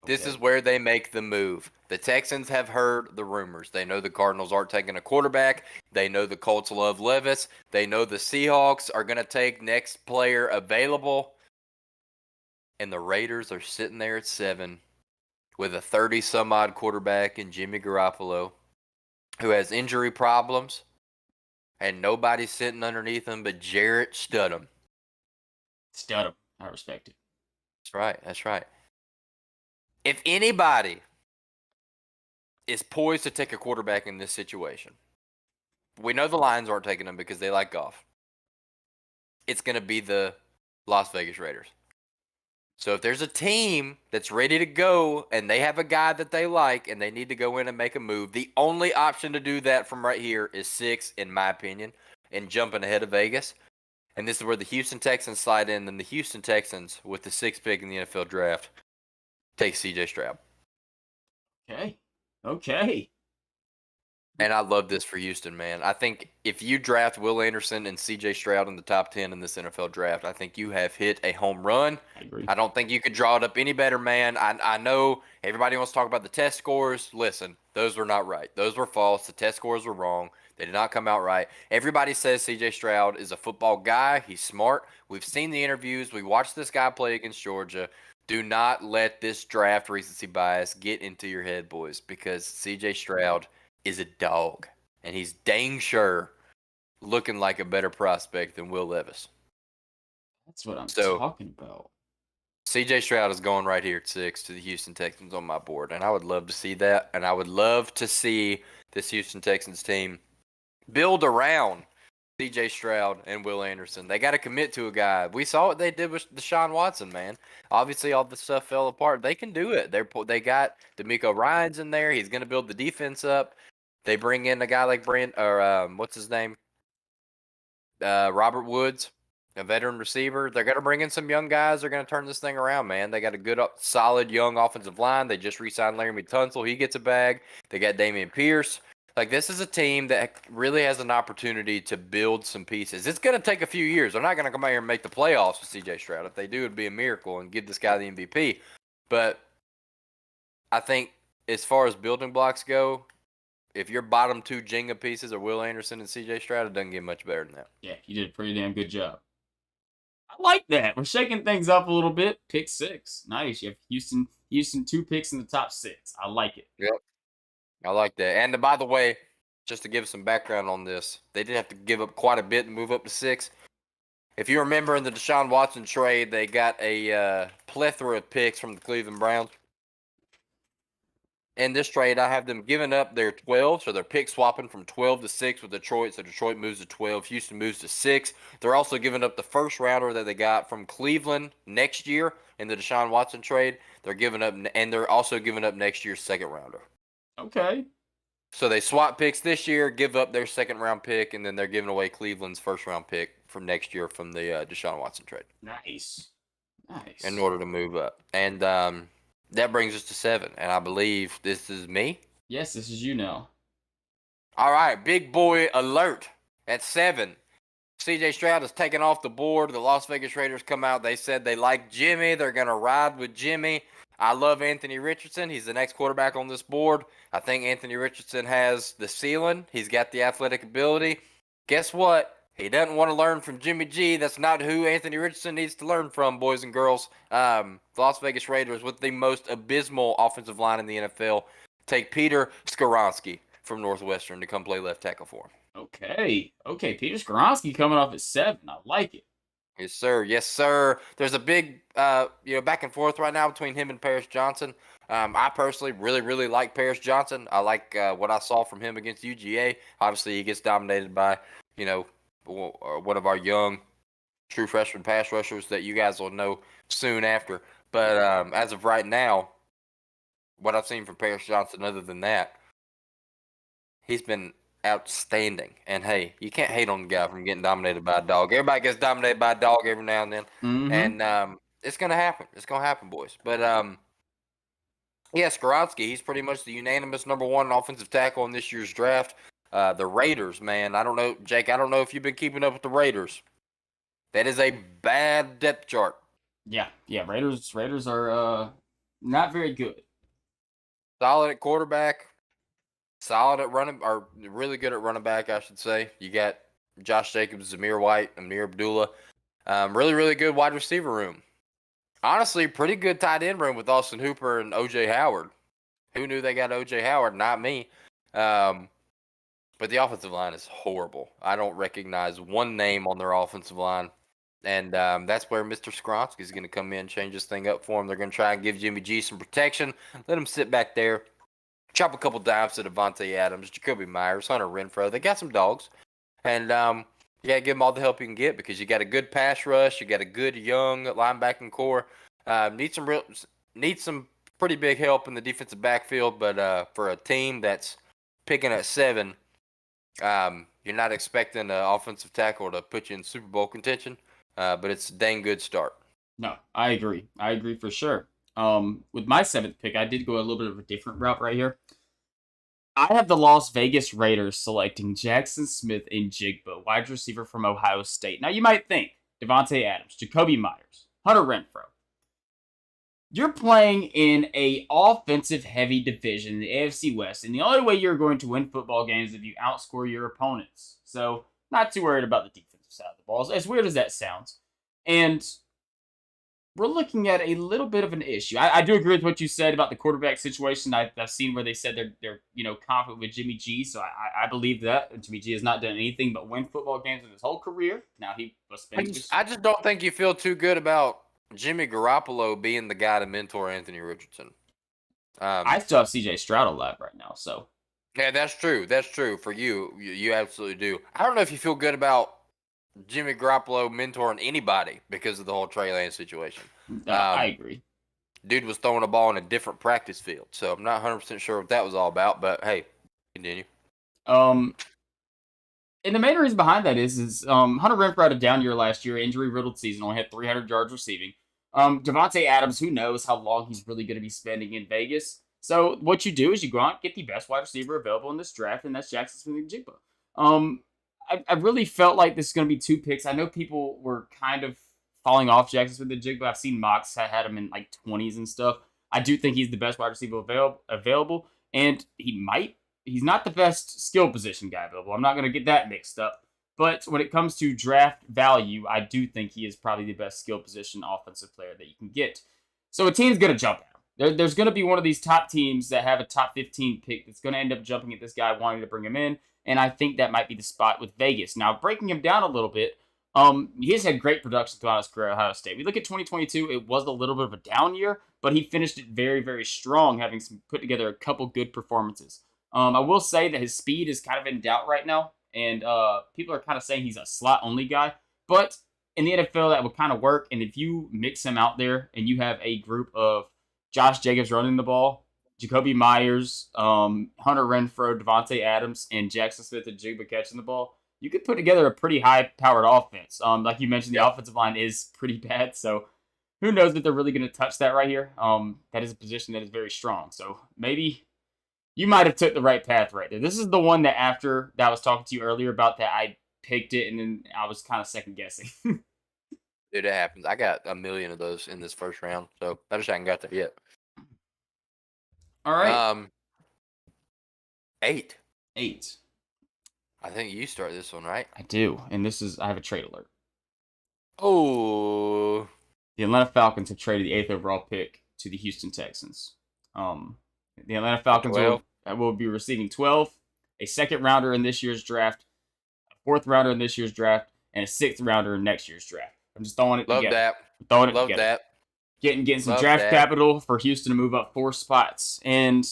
This is where they make the move. The Texans have heard the rumors. They know the Cardinals aren't taking a quarterback. They know the Colts love Levis. They know the Seahawks are going to take next player available. And the Raiders are sitting there at 7 with a 30-some-odd quarterback in Jimmy Garoppolo who has injury problems. And nobody's sitting underneath him but Jarrett Stidham. Stidham. I respect it. That's right. If anybody is poised to take a quarterback in this situation, we know the Lions aren't taking them because they like golf. It's going to be the Las Vegas Raiders. So if there's a team that's ready to go and they have a guy that they like and they need to go in and make a move, the only option to do that from right here is 6, in my opinion, and jumping ahead of Vegas. And this is where the Houston Texans slide in, and the Houston Texans, with the 6th pick in the NFL draft, take C.J. Stroud. Okay. Okay. And I love this for Houston, man. I think if you draft Will Anderson and CJ Stroud in the top 10 in this NFL draft, I think you have hit a home run. I agree. I don't think you could draw it up any better, man. I know everybody wants to talk about the test scores. Listen, those were not right. Those were false. The test scores were wrong. They did not come out right. Everybody says CJ Stroud is a football guy. He's smart. We've seen the interviews. We watched this guy play against Georgia. Do not let this draft recency bias get into your head, boys, because CJ Stroud is a dog, and he's dang sure looking like a better prospect than Will Levis. That's what I'm So talking about. CJ Stroud is going right here at 6 to the Houston Texans on my board, and I would love to see that, and I would love to see this Houston Texans team build around CJ Stroud and Will Anderson. They got to commit to a guy. We saw what they did with Deshaun Watson, man. Obviously, all the stuff fell apart. They can do it. They got D'Amico Ryans in there. He's going to build the defense up. They bring in a guy like what's his name? Robert Woods, a veteran receiver. They're going to bring in some young guys. They're going to turn this thing around, man. They got a good, solid young offensive line. They just re-signed Laramie Tunsil. He gets a bag. They got Damian Pierce. Like, this is a team that really has an opportunity to build some pieces. It's going to take a few years. They're not going to come out here and make the playoffs with C.J. Stroud. If they do, it'd be a miracle and give this guy the MVP. But I think as far as building blocks go, if your bottom two Jenga pieces are Will Anderson and C.J. Stroud, it doesn't get much better than that. Yeah, you did a pretty damn good job. I like that. We're shaking things up a little bit. Pick 6. Nice. You have Houston 2 picks in the top 6. I like it. Yep. I like that. And by the way, just to give some background on this, they did have to give up quite a bit to move up to 6. If you remember in the Deshaun Watson trade, they got a plethora of picks from the Cleveland Browns. In this trade, I have them giving up their 12, so they're pick swapping from 12 to 6 with Detroit. So Detroit moves to 12, Houston moves to 6. They're also giving up the first rounder that they got from Cleveland next year in the Deshaun Watson trade. They're giving up, and they're also giving up next year's second rounder. Okay. So they swap picks this year, give up their second round pick, and then they're giving away Cleveland's first round pick from next year from the Deshaun Watson trade. Nice. Nice. In order to move up. And that brings us to 7. And I believe this is me. Yes, this is you now. All right, big boy alert at 7. CJ Stroud is taken off the board. The Las Vegas Raiders come out. They said they like Jimmy. They're going to ride with Jimmy. I love Anthony Richardson. He's the next quarterback on this board. I think Anthony Richardson has the ceiling. He's got the athletic ability. Guess what? He doesn't want to learn from Jimmy G. That's not who Anthony Richardson needs to learn from, boys and girls. The Las Vegas Raiders, with the most abysmal offensive line in the NFL, take Peter Skoronski from Northwestern to come play left tackle for him. Okay. Okay. Peter Skoronski coming off at 7. I like it. Yes, sir. Yes, sir. There's a big, back and forth right now between him and Paris Johnson. I personally really, really like Paris Johnson. I like what I saw from him against UGA. Obviously, he gets dominated by, one of our young true freshman pass rushers that you guys will know soon after. But as of right now, what I've seen from Paris Johnson, other than that, he's been outstanding. And hey, you can't hate on the guy from getting dominated by a dog. Everybody gets dominated by a dog every now and then. Mm-hmm. And it's gonna happen. It's gonna happen, boys. But yeah, Skoronski, he's pretty much the unanimous number 1 offensive tackle in this year's draft. The Raiders, man, I don't know, Jake, I don't know if you've been keeping up with the Raiders. That is a bad depth chart. Yeah. Raiders are not very good. Solid at quarterback, solid at running, or really good at running back, I should say. You got Josh Jacobs, Zamir White, Amir Abdullah. Really, really good wide receiver room. Honestly, pretty good tight end room with Austin Hooper and O.J. Howard. Who knew they got O.J. Howard? Not me. But the offensive line is horrible. I don't recognize one name on their offensive line. And that's where Mr. Skoronski is going to come in and change this thing up for him. They're going to try and give Jimmy G some protection. Let him sit back there. Chop a couple dimes to Devontae Adams, Jacoby Myers, Hunter Renfro. They got some dogs. And you got to give them all the help you can get because you got a good pass rush. You got a good young linebacking core. Need some pretty big help in the defensive backfield. But for a team that's picking at 7, you're not expecting an offensive tackle to put you in Super Bowl contention. But it's a dang good start. No, I agree. I agree for sure. With my 7th pick, I did go a little bit of a different route right here. I have the Las Vegas Raiders selecting Jackson Smith-Njigba, wide receiver from Ohio State. Now, you might think Devontae Adams, Jacoby Myers, Hunter Renfrow. You're playing in a offensive-heavy division in the AFC West, and the only way you're going to win football games is if you outscore your opponents. So, not too worried about the defensive side of the ball, as weird as that sounds. And we're looking at a little bit of an issue. I do agree with what you said about the quarterback situation. I've seen where they said they're confident with Jimmy G, so I believe that Jimmy G has not done anything but win football games in his whole career. Now he was spending. I just don't think you feel too good about Jimmy Garoppolo being the guy to mentor Anthony Richardson. I still have C.J. Stroud alive right now, so yeah, that's true. That's true for you. You absolutely do. I don't know if you feel good about Jimmy Garoppolo mentoring anybody because of the whole Trey Lance situation. I agree. Dude was throwing a ball in a different practice field, so I'm not 100% sure what that was all about. But hey, continue. And the main reason behind that is Hunter Renfrow had a down year last year, injury-riddled season, only had 300 yards receiving. Devontae Adams, who knows how long he's really going to be spending in Vegas. So what you do is you go out and get the best wide receiver available in this draft, and that's Jackson Smith-Njigba. I really felt like this is going to be 2 picks. I know people were kind of falling off Jackson Smith-Njigba. I've seen mocks had him in like 20s and stuff. I do think he's the best wide receiver available, and he's not the best skill position guy available. I'm not going to get that mixed up. But when it comes to draft value, I do think he is probably the best skill position offensive player that you can get. So a team's going to jump at him. There's going to be one of these top teams that have a top 15 pick that's going to end up jumping at this guy, wanting to bring him in. And I think that might be the spot with Vegas. Now, breaking him down a little bit, he has had great production throughout his career at Ohio State. We look at 2022, it was a little bit of a down year, but he finished it very, very strong, having put together a couple good performances. I will say that his speed is kind of in doubt right now, and people are kind of saying he's a slot-only guy. But in the NFL, that would kind of work, and if you mix him out there and you have a group of Josh Jacobs running the ball, Jacoby Myers, Hunter Renfrow, Devontae Adams, and Jackson Smith-Njigba catching the ball, you could put together a pretty high-powered offense. Like you mentioned, the offensive line is pretty bad, so who knows if they're really going to touch that right here. That is a position that is very strong, so maybe you might have took the right path right there. This is the one that after that I was talking to you earlier about that I picked it, and then I was kind of second-guessing. Dude, it happens. I got a million of those in this first round, so I just haven't got there yet. All right. 8. 8. I think you start this one, right? I do, and I have a trade alert. Oh. The Atlanta Falcons have traded the 8th overall pick to the Houston Texans. The Atlanta Falcons will be receiving 12, a 2nd rounder in this year's draft, a 4th rounder in this year's draft, and a 6th rounder in next year's draft. I'm just throwing it together. Love that. Getting some draft capital for Houston to move up 4 spots. And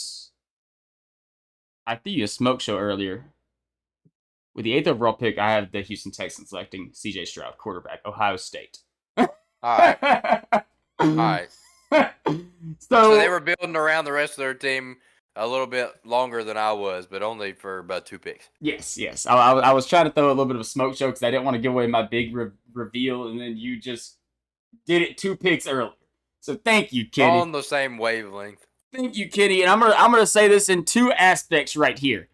I threw you a smoke show earlier. With the 8th overall pick, I have the Houston Texans selecting C.J. Stroud, quarterback, Ohio State. All right. So they were building around the rest of their team a little bit longer than I was, but only for about 2 picks. Yes. I was trying to throw a little bit of a smoke show because I didn't want to give away my big reveal, and then you just did it 2 picks earlier. So thank you, Kenny. On the same wavelength. Thank you, Kenny. And I'm gonna say this in 2 aspects right here.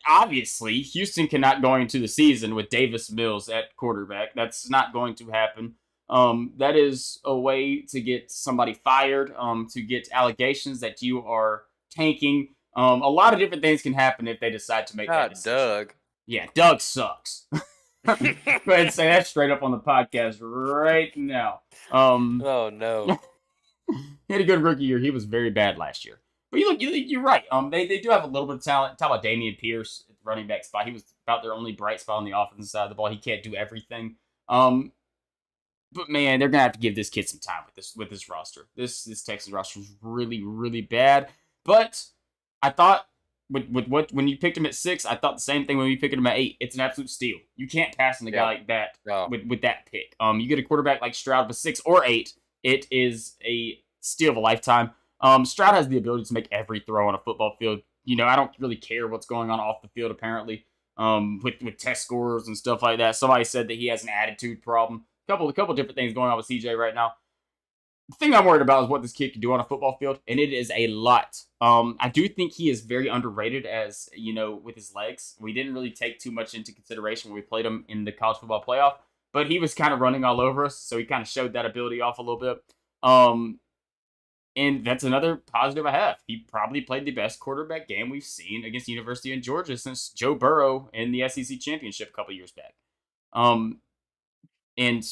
Obviously, Houston cannot go into the season with Davis Mills at quarterback. That's not going to happen. That is a way to get somebody fired, to get allegations that you are tanking. A lot of different things can happen if they decide to make that decision. Doug. Yeah, Doug sucks. Go ahead and say that straight up on the podcast right now. Oh, no. He had a good rookie year. He was very bad last year. But you're right. They do have a little bit of talent. Talk about Damian Pierce at the running back spot. He was about their only bright spot on the offensive side of the ball. He can't do everything. But man, they're gonna have to give this kid some time with this roster. This Texas roster is really, really bad. But I thought when you picked him at 6, I thought the same thing when you picked him at 8. It's an absolute steal. You can't pass on a guy like that with that pick. You get a quarterback like Stroud with 6 or 8, it is a steal of a lifetime. Stroud has the ability to make every throw on a football field. I don't really care what's going on off the field, apparently, with test scores and stuff like that. Somebody said that he has an attitude problem. A couple different things going on with CJ right now. The thing I'm worried about is what this kid can do on a football field, and it is a lot. I do think he is very underrated as, with his legs. We didn't really take too much into consideration when we played him in the college football playoff, but he was kind of running all over us, so he kind of showed that ability off a little bit. And that's another positive I have. He probably played the best quarterback game we've seen against the University of Georgia since Joe Burrow in the SEC championship a couple years back. And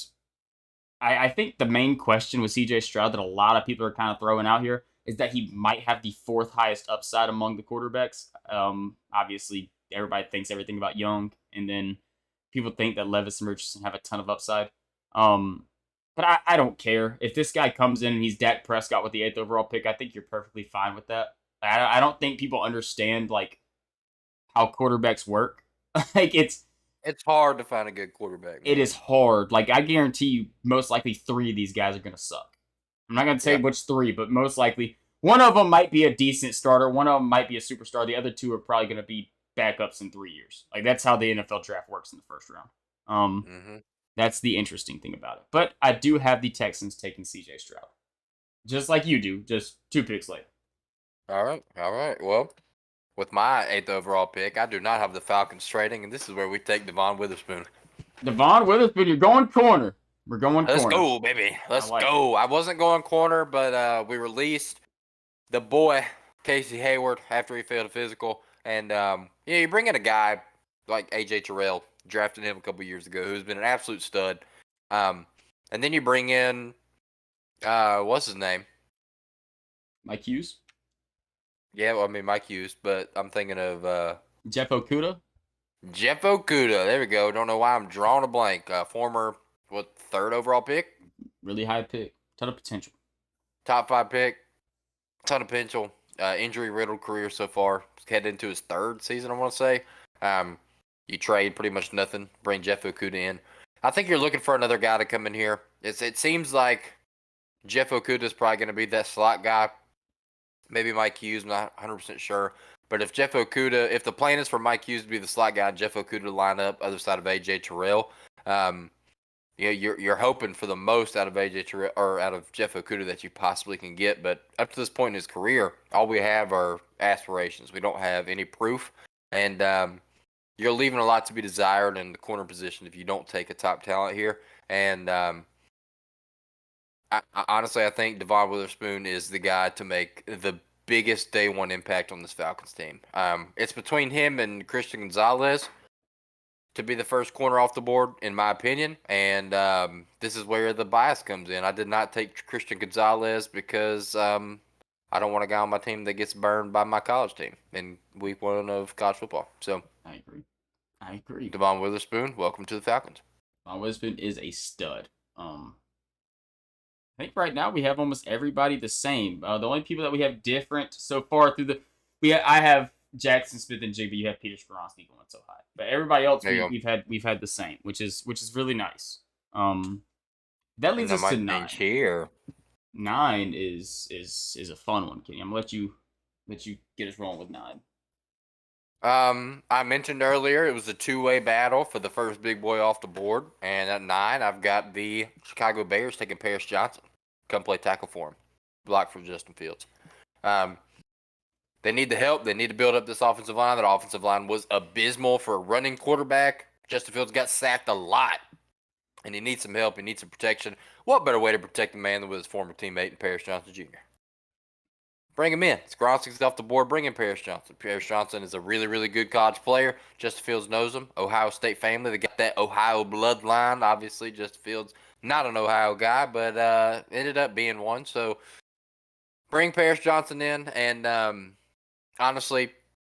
I think the main question with CJ Stroud that a lot of people are kind of throwing out here is that he might have the fourth highest upside among the quarterbacks. Obviously, everybody thinks everything about Young, and then people think that Levis and Richardson have a ton of upside. But I don't care. If this guy comes in and he's Dak Prescott with the 8th overall pick, I think you're perfectly fine with that. I don't think people understand, like, how quarterbacks work. Like, It's hard to find a good quarterback, it man. is hard. Like, I guarantee you, most likely 3 of these guys are going to suck. I'm not going to say which 3, but most likely one of them might be a decent starter. One of them might be a superstar. The other 2 are probably going to be backups in 3 years. Like, that's how the NFL draft works in the first round. That's the interesting thing about it. But I do have the Texans taking CJ Stroud. Just like you do, just 2 picks later. All right. Well, with my 8th overall pick, I do not have the Falcons trading, and this is where we take Devon Witherspoon. Devon Witherspoon, you're going corner. We're going corner. Let's go, baby. Let's go. I wasn't going corner, but we released the boy, Casey Hayward, after he failed a physical. And, you bring in a guy like A.J. Terrell, drafted him a couple years ago, who's been an absolute stud. And then you bring in, what's his name? Mike Hughes? Yeah, well, I mean, Mike Hughes, but I'm thinking of... Jeff Okudah? Jeff Okudah. There we go. Don't know why I'm drawing a blank. Former, 3rd overall pick? Really high pick. Ton of potential. Top 5 pick. Ton of potential. Injury-riddled career so far. Headed into his 3rd season, I want to say. You trade pretty much nothing. Bring Jeff Okudah in. I think you're looking for another guy to come in here. It seems like Jeff Okudah is probably going to be that slot guy. Maybe Mike Hughes, I'm not 100% sure. But if if the plan is for Mike Hughes to be the slot guy, Jeff Okudah to line up other side of A.J. Terrell, you're hoping for the most out of A.J. Terrell or out of Jeff Okudah that you possibly can get. But up to this point in his career, all we have are aspirations. We don't have any proof, and you're leaving a lot to be desired in the corner position if you don't take a top talent here. And honestly, I think Devon Witherspoon is the guy to make the biggest day one impact on this Falcons team. It's between him and Christian Gonzalez to be the first corner off the board, in my opinion. And this is where the bias comes in. I did not take Christian Gonzalez because I don't want a guy on my team that gets burned by my college team in week 1 of college football. So I agree. Devon Witherspoon, welcome to the Falcons. Devon Witherspoon is a stud. I think right now we have almost everybody the same. The only people that we have different so far I have Jackson Smith and Jigby. You have Peter Skoronski going so high, but everybody else we've had the same, which is really nice. That leads us to 9. Here. 9 is a fun one, Kenny. I'm gonna let you get us rolling with 9. I mentioned earlier it was a 2-way battle for the first big boy off the board, and at 9 I've got the Chicago Bears taking Paris Johnson. Come play tackle for him. Block for Justin Fields. They need the help. They need to build up this offensive line. That offensive line was abysmal for a running quarterback. Justin Fields got sacked a lot, and he needs some help. He needs some protection. What better way to protect a man than with his former teammate, Paris Johnson Jr.? Bring him in. Skoronski's off the board. Bring in Paris Johnson. Paris Johnson is a really, really good college player. Justin Fields knows him. Ohio State family. They got that Ohio bloodline. Obviously, Justin Fields, not an Ohio guy, but ended up being one. So bring Paris Johnson in. And honestly,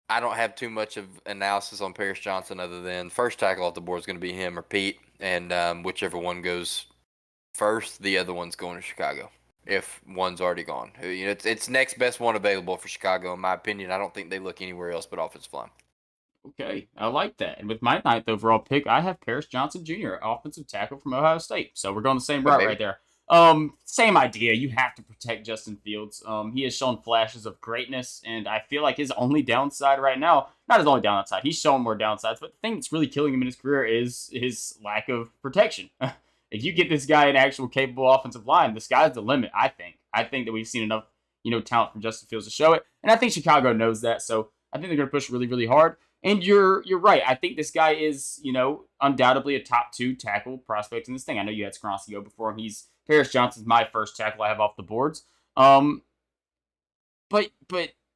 I don't have too much of analysis on Paris Johnson other than first tackle off the board is going to be him or Pete. And whichever one goes first, the other one's going to Chicago. If one's already gone, it's next best one available for Chicago, in my opinion. I don't think they look anywhere else but offensive line. Okay, I like that. And with my 9th overall pick, I have Paris Johnson Jr., offensive tackle from Ohio State. So we're going the same route right there. Same idea. You have to protect Justin Fields. He has shown flashes of greatness, and I feel like his only downside right now, not his only downside, he's shown more downsides, but the thing that's really killing him in his career is his lack of protection. If you get this guy an actual capable offensive line, the sky's the limit. I think that we've seen enough, talent from Justin Fields to show it, and I think Chicago knows that. So I think they're going to push really, really hard. And you're right. I think this guy is, undoubtedly a top 2 tackle prospect in this thing. I know you had Skronsky go before him. Paris Johnson's my first tackle I have off the boards. But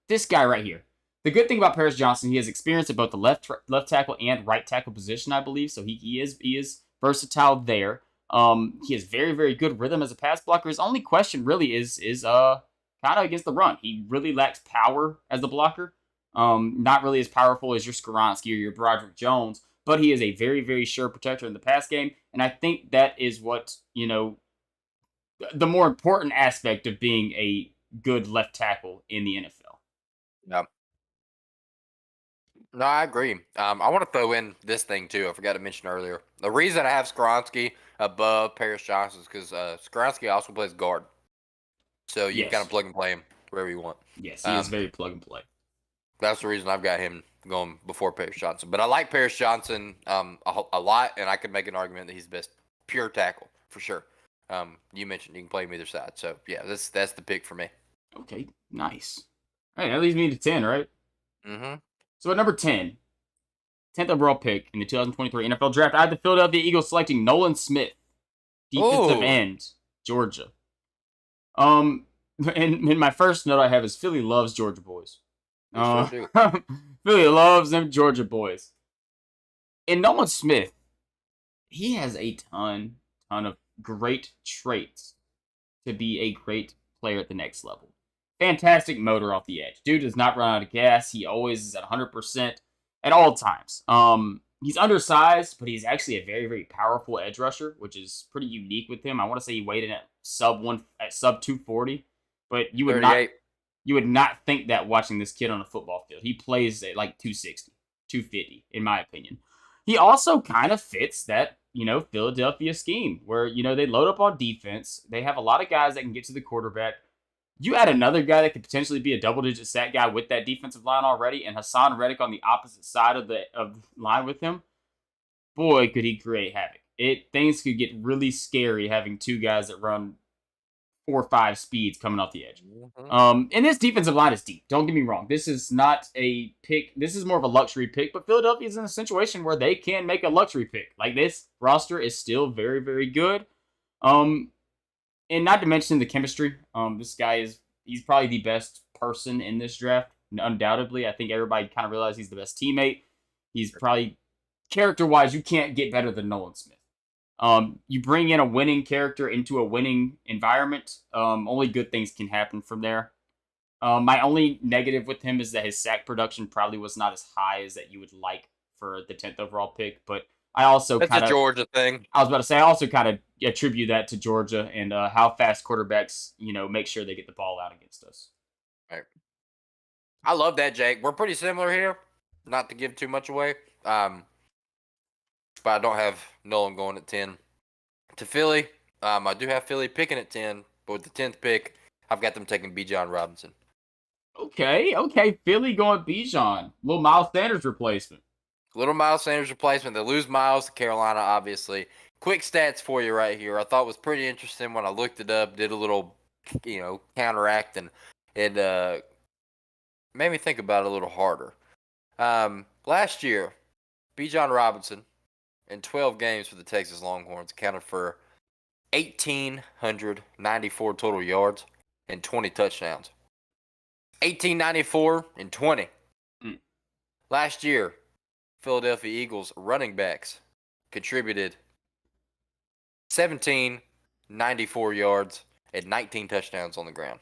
this guy right here. The good thing about Paris Johnson, he has experience at both the left tackle and right tackle position, I believe. So he is versatile there. He has very, very good rhythm as a pass blocker. His only question really is kind of against the run. He really lacks power as a blocker. Not really as powerful as your Skoronski or your Broderick Jones, but he is a very, very sure protector in the pass game. And I think that is what, the more important aspect of being a good left tackle in the NFL. Yeah. No, I agree. I want to throw in this thing too. I forgot to mention earlier. The reason I have Skronsky above Paris Johnson is because Skronsky also plays guard, so you can kind of plug and play him wherever you want. Yes, he is very plug and play. That's the reason I've got him going before Paris Johnson. But I like Paris Johnson a lot, and I could make an argument that he's the best pure tackle for sure. You mentioned you can play him either side, so yeah, that's the pick for me. Okay, nice. All right, that leads me to 10, right? Mm-hmm. So at number 10, 10th overall pick in the 2023 NFL Draft, I had the Philadelphia Eagles selecting Nolan Smith, defensive end, Georgia. And my first note I have is Philly loves Georgia boys. Sure Philly loves them Georgia boys. And Nolan Smith, he has a ton of great traits to be a great player at the next level. Fantastic motor off the edge. Dude does not run out of gas. He always is at 100% at all times. He's undersized, but he's actually a very, very powerful edge rusher, which is pretty unique with him. I want to say he weighed in at sub 240, but you would not think that watching this kid on a football field. He plays at like 260, 250, in my opinion. He also kind of fits that, Philadelphia scheme where, they load up on defense. They have a lot of guys that can get to the quarterback. You add another guy that could potentially be a double-digit sack guy with that defensive line already, and Hassan Reddick on the opposite side of the line with him. Boy, could he create havoc! Things could get really scary having 2 guys that run 4 or 5 speeds coming off the edge. Mm-hmm. And this defensive line is deep. Don't get me wrong. This is not a pick. This is more of a luxury pick, but Philadelphia is in a situation where they can make a luxury pick. Like, this roster is still very, very good. And not to mention the chemistry. This guy he's probably the best person in this draft, undoubtedly. I think everybody kind of realizes he's the best teammate. He's probably, character-wise, you can't get better than Nolan Smith. You bring in a winning character into a winning environment. Only good things can happen from there. My only negative with him is that his sack production probably was not as high as that you would like for the 10th overall pick, but I also That's a Georgia thing. I was about to say, I also kind of attribute that to Georgia and how fast quarterbacks, make sure they get the ball out against us. Right. I love that, Jake. We're pretty similar here. Not to give too much away. But I don't have Nolan going at 10. To Philly, I do have Philly picking at 10, but with the 10th pick, I've got them taking Bijan Robinson. Okay. Philly going Bijan. Little Miles Sanders replacement. Little Miles Sanders replacement. They lose Miles to Carolina, obviously. Quick stats for you right here. I thought was pretty interesting when I looked it up, did a little, counteract, and it made me think about it a little harder. Last year, Bijan Robinson, in 12 games for the Texas Longhorns, accounted for 1,894 total yards and 20 touchdowns. 1,894 and 20. Last year, Philadelphia Eagles running backs contributed 1,794 yards and 19 touchdowns on the ground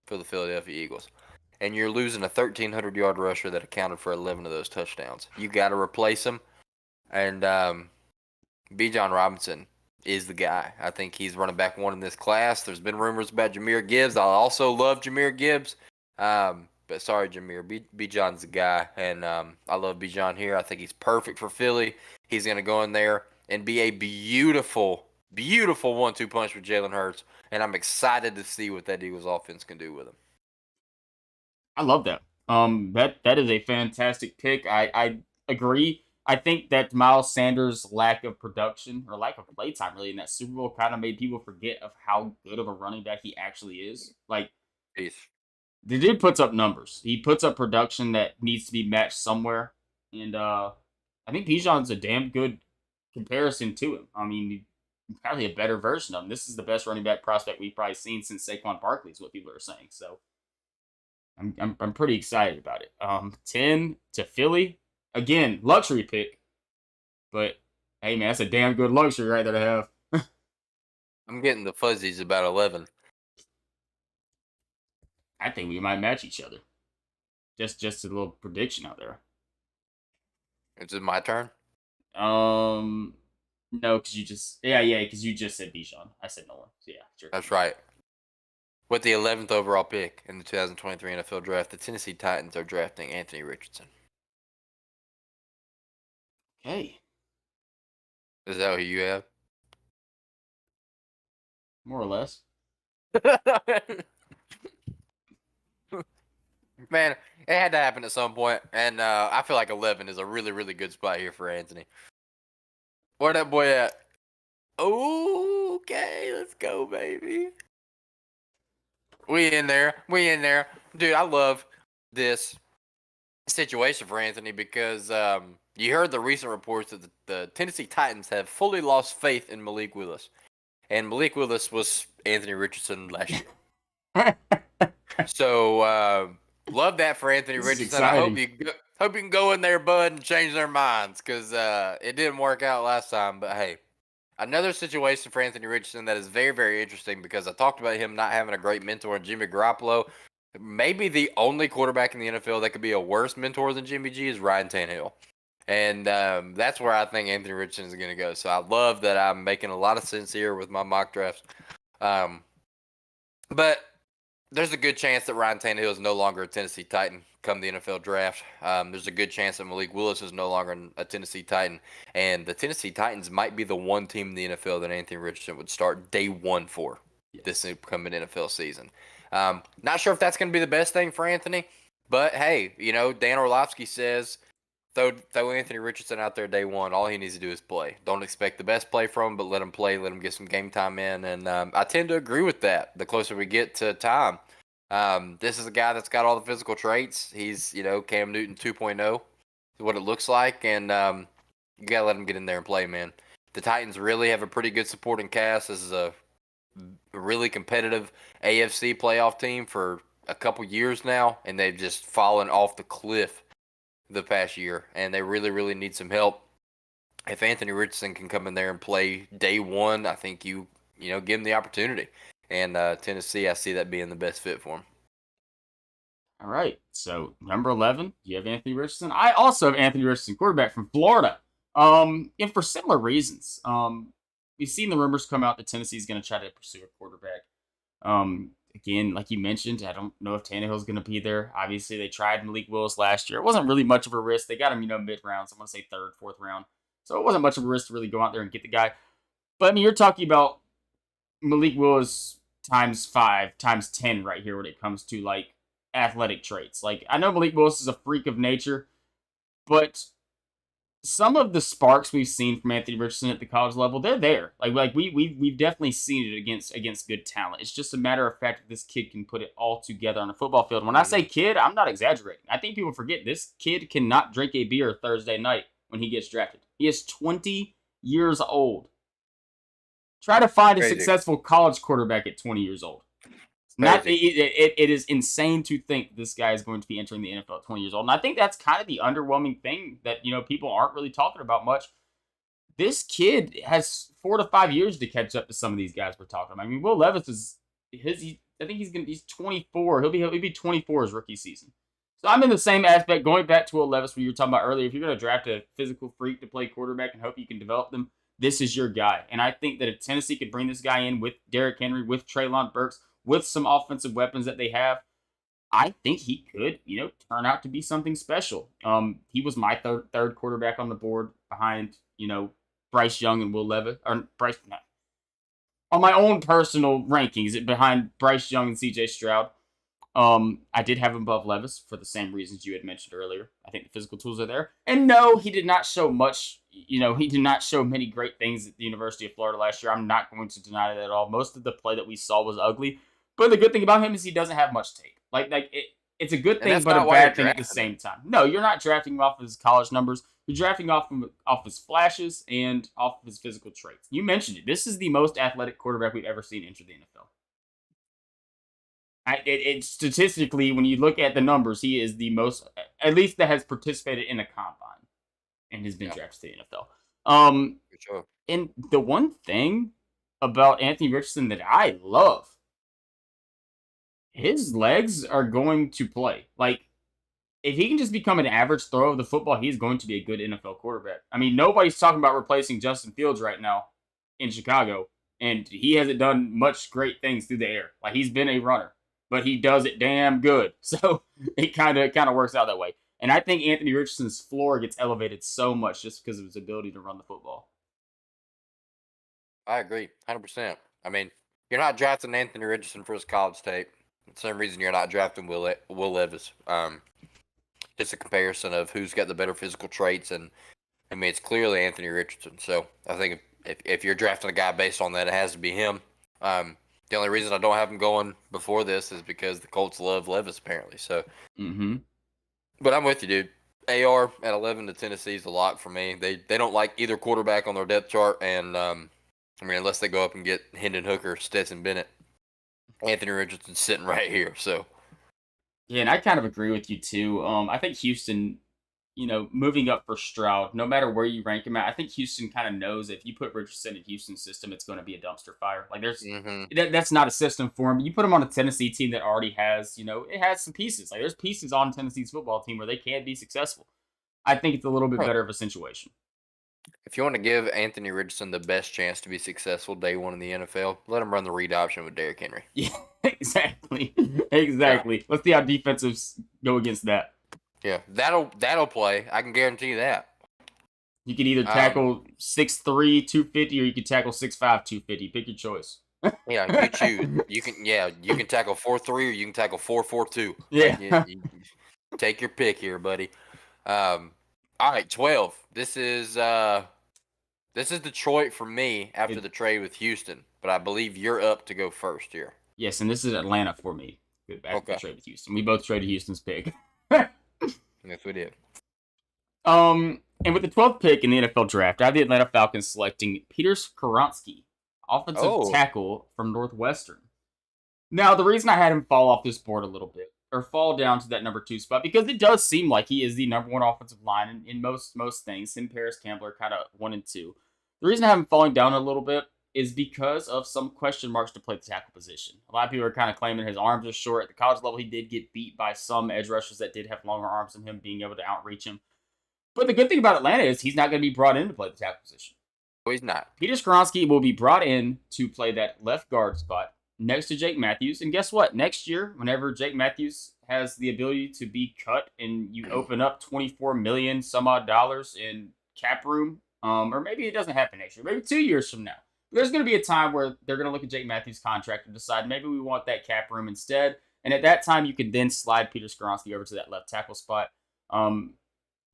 for the Philadelphia Eagles. And you're losing a 1,300-yard rusher that accounted for 11 of those touchdowns. You got to replace him. And Bijan Robinson is the guy. I think he's running back 1 in this class. There's been rumors about Jahmyr Gibbs. I also love Jahmyr Gibbs. But sorry, Jahmyr. Bijan's the guy. And I love Bijan here. I think he's perfect for Philly. He's going to go in there and be a beautiful, beautiful 1-2 punch with Jalen Hurts. And I'm excited to see what that Eagles offense can do with him. I love that. That is a fantastic pick. I agree. I think that Miles Sanders' lack of production or lack of playtime really in that Super Bowl kind of made people forget of how good of a running back he actually is. Like Peace. the dude puts up numbers. He puts up production that needs to be matched somewhere. And I think Bijan's a damn good comparison to him. I mean, probably a better version of him. This is the best running back prospect we've probably seen since Saquon Barkley is what people are saying. So I'm pretty excited about it. 10 to Philly. Again, luxury pick. But hey man, that's a damn good luxury right there to have. I'm getting the fuzzies about 11. I think we might match each other. Just a little prediction out there. Is it my turn? No, because because you just said Bijan. I said no one. So yeah, sure. That's right. With the 11th overall pick in the 2023 NFL Draft, the Tennessee Titans are drafting Anthony Richardson. Okay. Is that who you have? More or less. Man, it had to happen at some point, and I feel like 11 is a really, really good spot here for Anthony. Where that boy at? Okay, let's go, baby. We in there. Dude, I love this situation for Anthony because you heard the recent reports that the Tennessee Titans have fully lost faith in Malik Willis. And Malik Willis was Anthony Richardson last year. So, love that for Anthony Richardson. I hope you can go in there, bud, and change their minds because it didn't work out last time. But hey, another situation for Anthony Richardson that is very, very interesting because I talked about him not having a great mentor in Jimmy Garoppolo. Maybe the only quarterback in the NFL that could be a worse mentor than Jimmy G is Ryan Tannehill. And that's where I think Anthony Richardson is going to go. So I love that I'm making a lot of sense here with my mock drafts. But there's a good chance that Ryan Tannehill is no longer a Tennessee Titan come the NFL draft. There's a good chance that Malik Willis is no longer a Tennessee Titan. And the Tennessee Titans might be the one team in the NFL that Anthony Richardson would start day one for this upcoming NFL season. Not sure if that's going to be the best thing for Anthony. But, hey, Dan Orlovsky says throw Anthony Richardson out there day one. All he needs to do is play. Don't expect the best play from him, but let him play. Let him get some game time in. And I tend to agree with that the closer we get to time. This is a guy that's got all the physical traits. He's, Cam Newton 2.0 is what it looks like. And you got to let him get in there and play, man. The Titans really have a pretty good supporting cast. This is a really competitive AFC playoff team for a couple years now, and they've just fallen off the cliff the past year, and they really, really need some help. If Anthony Richardson can come in there and play day one, I think you give him the opportunity. And Tennessee, I see that being the best fit for him. All right. So number 11, you have Anthony Richardson. I also have Anthony Richardson, quarterback from Florida. And for similar reasons. We've seen the rumors come out that Tennessee is going to try to pursue a quarterback. Again, like you mentioned, I don't know if Tannehill's going to be there. Obviously, they tried Malik Willis last year. It wasn't really much of a risk. They got him, mid-round. So I want to say third, fourth round. So it wasn't much of a risk to really go out there and get the guy. But, I mean, you're talking about Malik Willis times 5, times 10 right here when it comes to, athletic traits. I know Malik Willis is a freak of nature, but some of the sparks we've seen from Anthony Richardson at the college level, they're there. We've definitely seen it against good talent. It's just a matter of fact that this kid can put it all together on a football field. When I say kid, I'm not exaggerating. I think people forget this kid cannot drink a beer Thursday night when he gets drafted. He is 20 years old. Try to find a successful college quarterback at 20 years old. It is insane to think this guy is going to be entering the NFL at 20 years old. And I think that's kind of the underwhelming thing that, people aren't really talking about much. This kid has 4 to 5 years to catch up to some of these guys we're talking about. I mean, Will Levis I think he's 24. He'll be 24 his rookie season. So I'm in the same aspect, going back to Will Levis, what you were talking about earlier. If you're going to draft a physical freak to play quarterback and hope you can develop them, this is your guy. And I think that if Tennessee could bring this guy in with Derrick Henry, with Treylon Burks, with some offensive weapons that they have, I think he could, turn out to be something special. He was my third quarterback on the board behind, Bryce Young and Will Levis. Or Bryce, no. On my own personal rankings, behind Bryce Young and C.J. Stroud. I did have him above Levis for the same reasons you had mentioned earlier. I think the physical tools are there. And no, he did not show much, he did not show many great things at the University of Florida last year. I'm not going to deny that at all. Most of the play that we saw was ugly. But the good thing about him is he doesn't have much tape. It's a good And thing, that's but a not why you're bad thing at the drafting him. same time. No, you're not drafting him off of his college numbers. You're drafting off his flashes and off of his physical traits. You mentioned it. This is the most athletic quarterback we've ever seen enter the NFL. Statistically, when you look at the numbers, he is the most, at least that has participated in a combine and has been Yeah, drafted to the NFL. Um, for sure. and the one thing about Anthony Richardson that I love, his legs are going to play. Like, if he can just become an average thrower of the football, he's going to be a good NFL quarterback. I mean, nobody's talking about replacing Justin Fields right now in Chicago, and he hasn't done much great things through the air. Like, he's been a runner, but he does it damn good. So it kind of works out that way. And I think Anthony Richardson's floor gets elevated so much just because of his ability to run the football. I agree, 100%. I mean, you're not drafting Anthony Richardson for his college tape. The same reason you're not drafting Will Levis. Just a comparison of who's got the better physical traits, and I mean, it's clearly Anthony Richardson. So I think if you're drafting a guy based on that, it has to be him. The only reason I don't have him going before this is because the Colts love Levis apparently. So, but I'm with you, dude. AR at 11 to Tennessee is a lock for me. They don't like either quarterback on their depth chart, and I mean, unless they go up and get Hendon Hooker, Stetson Bennett, Anthony Richardson's sitting right here. So Yeah, and I kind of agree with you too. I think Houston, moving up for Stroud, no matter where you rank him at, I think Houston kind of knows if you put Richardson in Houston's system, it's going to be a dumpster fire. Like that's not a system for him. You put him on a Tennessee team that already has, it has some pieces. Like there's pieces on Tennessee's football team where they can be successful. I think it's a little bit better of a situation. if you want to give Anthony Richardson the best chance to be successful day one in the NFL, let him run the read option with Derrick Henry. Yeah, exactly. Exactly. Yeah. Let's see how defensives go against that. Yeah, that'll play. I can guarantee you that. You can either tackle 6'3", 250, or you can tackle 6'5", 250. Pick your choice. Yeah, you choose. You can tackle 4-3 or you can tackle 4-4-2. Yeah. Like, you take your pick here, buddy. All right, 12. This is Detroit for me after the trade with Houston, but I believe you're up to go first here. Yes, and this is Atlanta for me. After the trade with Houston, we both traded Houston's pick. Yes, we did. And with the 12th pick in the NFL draft, I have the Atlanta Falcons selecting Peter Skoronski, offensive tackle from Northwestern. Now, the reason I had him fall off this board a little bit, or fall down to that number 2 spot, because it does seem like he is the number 1 offensive line in most things. Him, Paris Campbell are kind of 1 and 2. The reason I have him falling down a little bit is because of some question marks to play the tackle position. A lot of people are kind of claiming his arms are short. At the college level, he did get beat by some edge rushers that did have longer arms than him, being able to outreach him. But the good thing about Atlanta is he's not going to be brought in to play the tackle position. Oh, he's not. Peter Skoronski will be brought in to play that left guard spot next to Jake Matthews. And guess what? Next year, whenever Jake Matthews has the ability to be cut and you open up $24 million some odd dollars in cap room, or maybe it doesn't happen next year, maybe 2 years from now. There's going to be a time where they're going to look at Jake Matthews' contract and decide maybe we want that cap room instead. And at that time, you can then slide Peter Skoronski over to that left tackle spot. And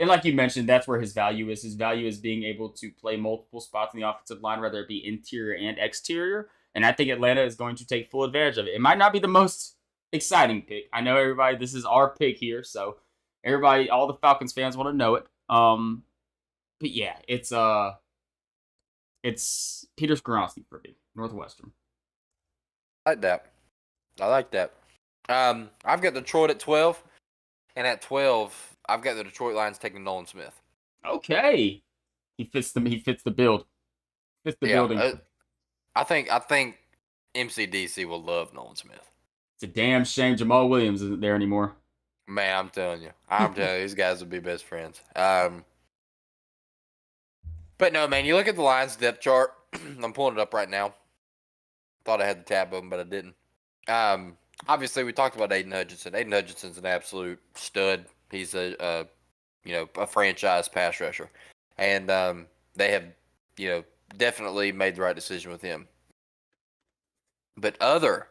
like you mentioned, that's where his value is. His value is being able to play multiple spots in the offensive line, whether it be interior and exterior. And I think Atlanta is going to take full advantage of it. It might not be the most exciting pick. I know everybody, this is our pick here, so everybody, all the Falcons fans want to know it. But yeah, it's Peter Skoronski for me, Northwestern. I like that. I've got Detroit at 12, and at 12, I've got the Detroit Lions taking Nolan Smith. Okay, he fits the build. Fits the building. I think MCDC will love Nolan Smith. It's a damn shame Jamal Williams isn't there anymore. Man, I'm telling you, these guys will be best friends. But no, man, you look at the Lions depth chart. I'm pulling it up right now. Thought I had the tab open, but I didn't. Obviously, we talked about Aiden Hutchinson. Aiden Hutchinson's an absolute stud. He's a franchise pass rusher, and they have definitely made the right decision with him. But other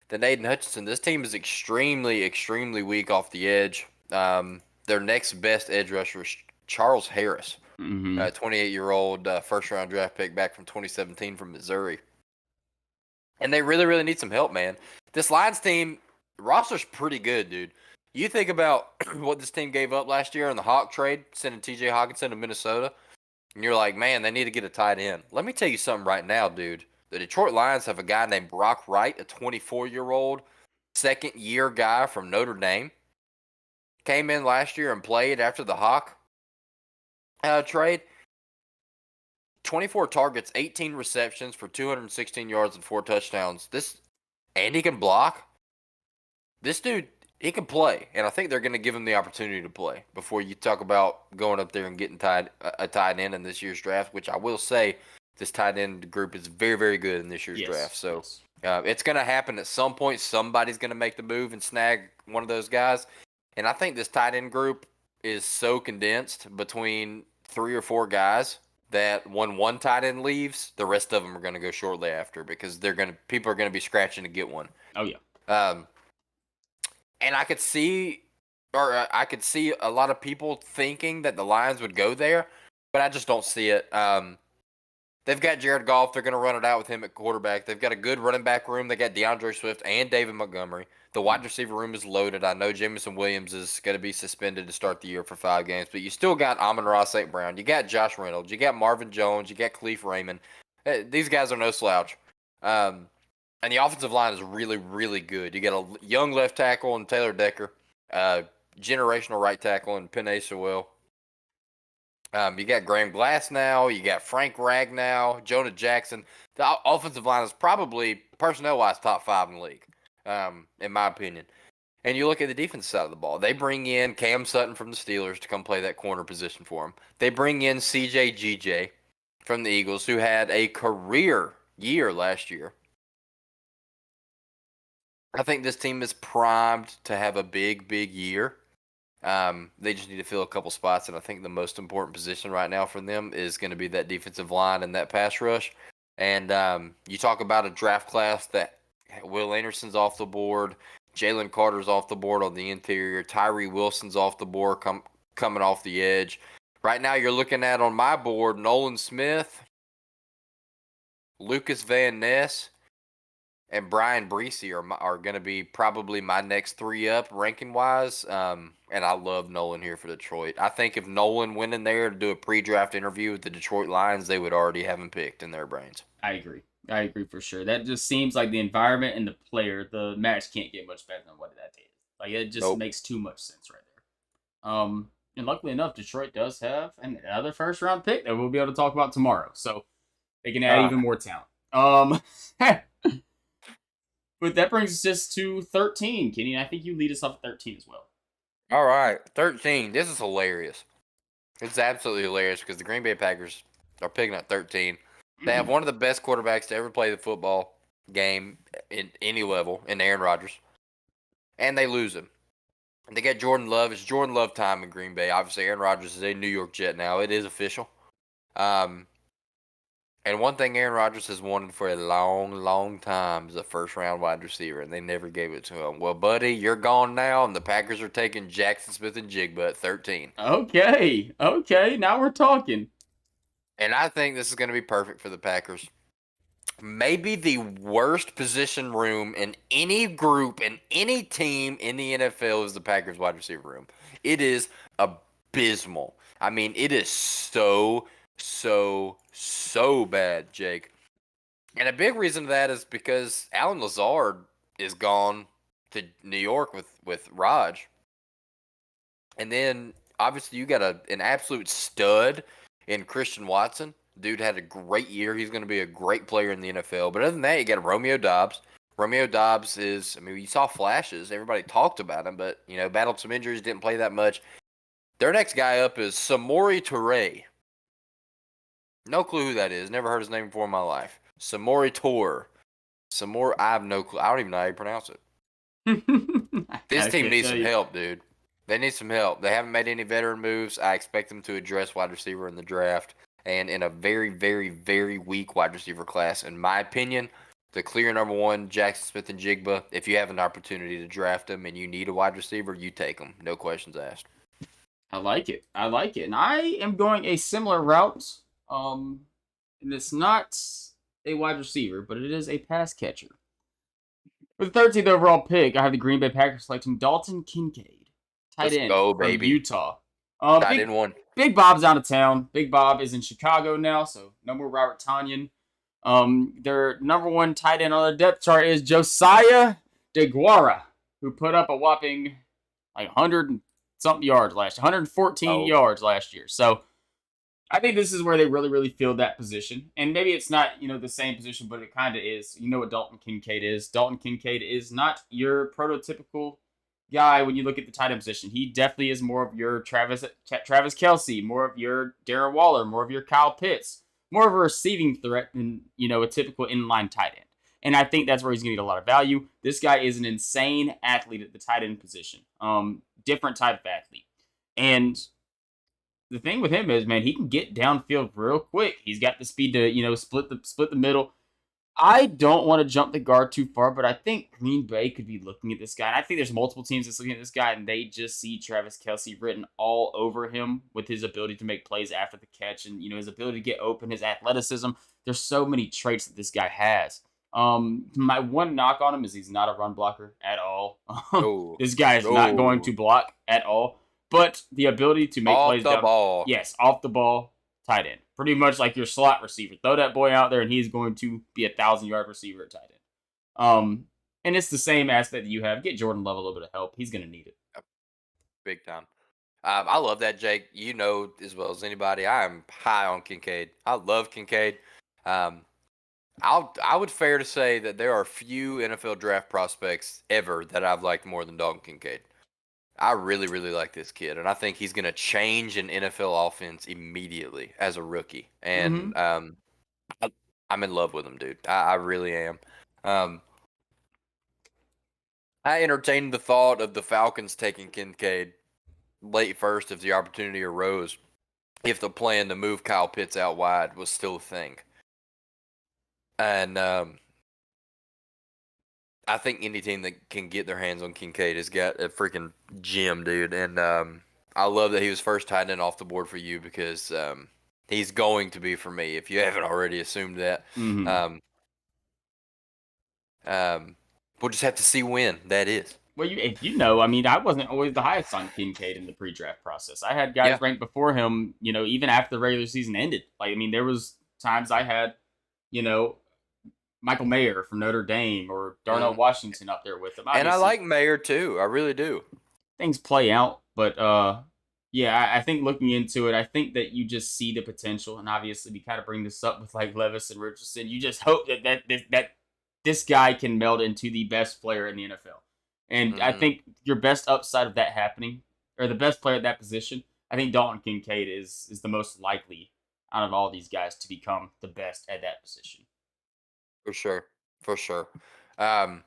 than Aiden Hutchinson. This team is extremely, extremely weak off the edge. Their next best edge rusher is Charles Harris, Mm-hmm. 28-year-old first-round draft pick back from 2017 from Missouri. And they really, really need some help, man. This Lions team roster's pretty good, dude. You think about what this team gave up last year in the Hawk trade, sending T.J. Hockenson to Minnesota, and you're like, man, they need to get a tight end. Let me tell you something right now, dude. The Detroit Lions have a guy named Brock Wright, a 24-year-old second-year guy from Notre Dame. Came in last year and played after the Hawk trade. 24 targets, 18 receptions for 216 yards and 4 touchdowns. And he can block. This dude, he can play, and I think they're going to give him the opportunity to play before you talk about going up there and getting a tight end in this year's draft, which I will say this tight end group is very, very good in this year's draft. So it's going to happen at some point. Somebody's going to make the move and snag one of those guys. And I think this tight end group is so condensed between 3 or 4 guys that when one tight end leaves, the rest of them are going to go shortly after because people are going to be scratching to get one. Oh yeah. And I could see a lot of people thinking that the Lions would go there, but I just don't see it. They've got Jared Goff. They're going to run it out with him at quarterback. They've got a good running back room. They got DeAndre Swift and David Montgomery. The wide receiver room is loaded. I know Jameson Williams is going to be suspended to start the year for 5 games, but you still got Amon-Ra St. Brown. You got Josh Reynolds. You got Marvin Jones. You got Khalif Raymond. These guys are no slouch. And the offensive line is really, really good. You got a young left tackle in Taylor Decker, generational right tackle in Penei Sewell. You got Graham Glass now. You got Frank Ragnow, Jonah Jackson. The offensive line is probably, personnel-wise, top 5 in the league, in my opinion. And you look at the defense side of the ball. They bring in Cam Sutton from the Steelers to come play that corner position for them. They bring in C.J. G.J. from the Eagles, who had a career year last year. I think this team is primed to have a big, big year. They just need to fill a couple spots, and I think the most important position right now for them is going to be that defensive line and that pass rush. And you talk about a draft class that Will Anderson's off the board, Jalen Carter's off the board on the interior, Tyree Wilson's off the board coming off the edge. Right now you're looking at on my board Nolan Smith, Lucas Van Ness, and Brian Breesy are going to be probably my next 3 up ranking-wise. And I love Nolan here for Detroit. I think if Nolan went in there to do a pre-draft interview with the Detroit Lions, they would already have him picked in their brains. I agree for sure. That just seems like the environment and the player, the match can't get much better than what that is. Like, it just makes too much sense right there. And luckily enough, Detroit does have another first-round pick that we'll be able to talk about tomorrow. So they can add even more talent. But that brings us just to 13, Kenny. I think you lead us off at 13 as well. All right, 13. This is hilarious. It's absolutely hilarious because the Green Bay Packers are picking at 13. They have one of the best quarterbacks to ever play the football game in any level in Aaron Rodgers. And they lose him. And they got Jordan Love. It's Jordan Love time in Green Bay. Obviously, Aaron Rodgers is a New York Jet now. It is official. And one thing Aaron Rodgers has wanted for a long, long time is a first-round wide receiver, and they never gave it to him. Well, buddy, you're gone now, and the Packers are taking Jackson Smith and Jigba at 13. Okay, now we're talking. And I think this is going to be perfect for the Packers. Maybe the worst position room in any group, in any team in the NFL is the Packers wide receiver room. It is abysmal. I mean, it is so bad, Jake. And a big reason of that is because Alan Lazard is gone to New York with Raj. And then, obviously, you got an absolute stud in Christian Watson. Dude had a great year. He's going to be a great player in the NFL. But other than that, you got Romeo Doubs. Romeo Doubs is, I mean, you saw flashes. Everybody talked about him, but, battled some injuries, didn't play that much. Their next guy up is Samori Toure. No clue who that is. Never heard his name before in my life. Samori Toure. I have no clue. I don't even know how you pronounce it. This team needs some help, dude. They need some help. They haven't made any veteran moves. I expect them to address wide receiver in the draft. And in a very, very, very weak wide receiver class, in my opinion, the clear number one, Jackson Smith and Jigba. If you have an opportunity to draft them and you need a wide receiver, you take them. No questions asked. I like it. I like it. And I am going a similar route. And it's not a wide receiver, but it is a pass catcher. With the 13th overall pick, I have the Green Bay Packers selecting Dalton Kincaid, tight Let's end go, from baby. Utah. Tight end one. Big Bob's out of town. Big Bob is in Chicago now, so no more Robert Tanyan. Their number one tight end on the depth chart is Josiah DeGuara, who put up a whopping 100 and something yards last year, 114 yards last year. So I think this is where they really, really filled that position. And maybe it's not, the same position, but it kind of is. You know what Dalton Kincaid is. Dalton Kincaid is not your prototypical guy when you look at the tight end position. He definitely is more of your Travis Kelce, more of your Darren Waller, more of your Kyle Pitts, more of a receiving threat than, a typical inline tight end. And I think that's where he's going to get a lot of value. This guy is an insane athlete at the tight end position. Different type of athlete. And the thing with him is, man, he can get downfield real quick. He's got the speed to, split the middle. I don't want to jump the guard too far, but I think Green Bay could be looking at this guy. And I think there's multiple teams that's looking at this guy, and they just see Travis Kelce written all over him with his ability to make plays after the catch and, his ability to get open, his athleticism. There's so many traits that this guy has. My one knock on him is he's not a run blocker at all. This guy is not going to block at all. But the ability to make plays off the ball. Yes, off the ball, tight end. Pretty much like your slot receiver. Throw that boy out there and he's going to be a 1,000-yard receiver at tight end. And it's the same aspect that you have. Get Jordan Love a little bit of help. He's going to need it. Big time. I love that, Jake. You know as well as anybody, I am high on Kincaid. I love Kincaid. I would fair to say that there are few NFL draft prospects ever that I've liked more than Dalton Kincaid. I really, really like this kid, and I think he's going to change an NFL offense immediately as a rookie. And I'm in love with him, dude. I really am. I entertained the thought of the Falcons taking Kincaid late first if the opportunity arose, if the plan to move Kyle Pitts out wide was still a thing. And I think any team that can get their hands on Kincaid has got a freaking gem, dude. And I love that he was first tight end off the board for you because he's going to be for me, if you haven't already assumed that. We'll just have to see when that is. Well, I wasn't always the highest on Kincaid in the pre-draft process. I had guys ranked before him, even after the regular season ended. There was times I had, Michael Mayer from Notre Dame or Darnell Washington up there with him. Obviously, and I like Mayer too. I really do. Things play out, but I think looking into it, I think that you just see the potential, and obviously we kind of bring this up with like Levis and Richardson. You just hope that this guy can meld into the best player in the NFL. And I think your best upside of that happening, or the best player at that position, I think Dalton Kincaid is the most likely out of all these guys to become the best at that position. For sure. I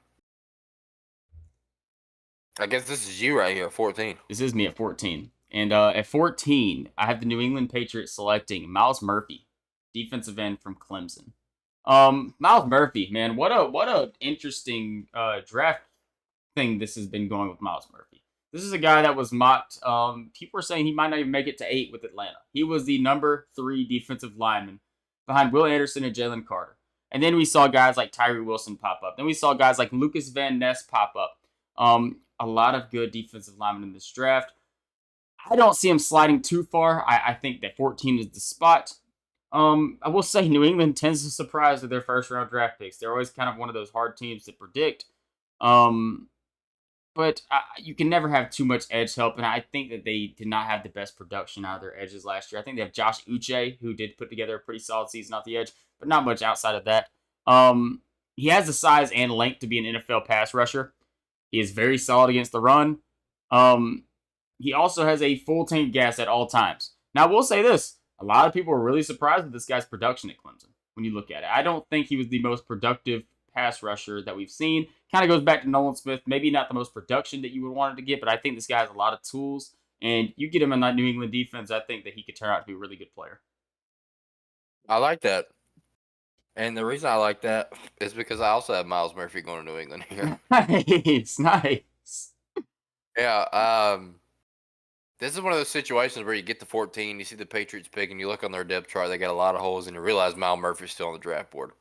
guess this is you right here at 14. This is me at 14. And at 14, I have the New England Patriots selecting Myles Murphy, defensive end from Clemson. Myles Murphy, man, what a interesting draft thing this has been going with Myles Murphy. This is a guy that was mocked. People were saying he might not even make it to 8 with Atlanta. He was the number 3 defensive lineman behind Will Anderson and Jalen Carter. And then we saw guys like Tyree Wilson pop up. Then we saw guys like Lucas Van Ness pop up. A lot of good defensive linemen in this draft. I don't see him sliding too far. I think that 14 is the spot. I will say New England tends to surprise with their first-round draft picks. They're always kind of one of those hard teams to predict. But you can never have too much edge help, and I think that they did not have the best production out of their edges last year. I think they have Josh Uche, who did put together a pretty solid season off the edge, but not much outside of that. He has the size and length to be an NFL pass rusher. He is very solid against the run. He also has a full tank of gas at all times. Now, I will say this. A lot of people were really surprised with this guy's production at Clemson when you look at it. I don't think he was the most productive pass rusher that we've seen. Kind of goes back to Nolan Smith. Maybe not the most production that you would want him to get, but I think this guy has a lot of tools. And you get him in that New England defense, I think that he could turn out to be a really good player. I like that. And the reason I like that is because I also have Miles Murphy going to New England here. Nice, nice. Yeah, this is one of those situations where you get to 14, you see the Patriots pick, and you look on their depth chart, they got a lot of holes, and you realize Miles Murphy's still on the draft board.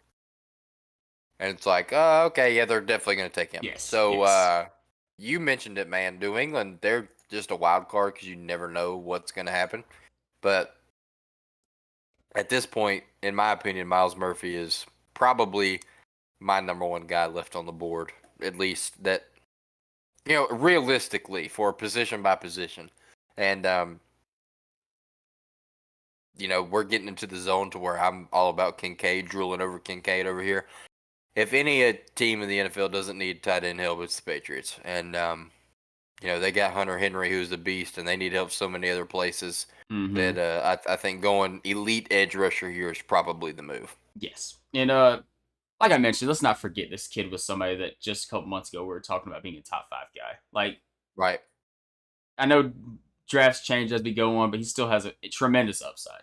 And it's like, oh, okay, yeah, they're definitely going to take him. Yes, So, yes. you mentioned it, man. New England, they're just a wild card because you never know what's going to happen. But at this point, in my opinion, Miles Murphy is probably my number one guy left on the board, at least that, realistically for position by position. And, we're getting into the zone to where I'm all about Kincaid, drooling over Kincaid over here. If any team in the NFL doesn't need tight end help, it's the Patriots. And, they got Hunter Henry, who's the beast, and they need help so many other places Mm-hmm. that I think going elite edge rusher here is probably the move. Yes. And like I mentioned, let's not forget this kid was somebody that just a couple months ago we were talking about being a top 5 guy. Like, Right. I know drafts change as we go on, but he still has a tremendous upside.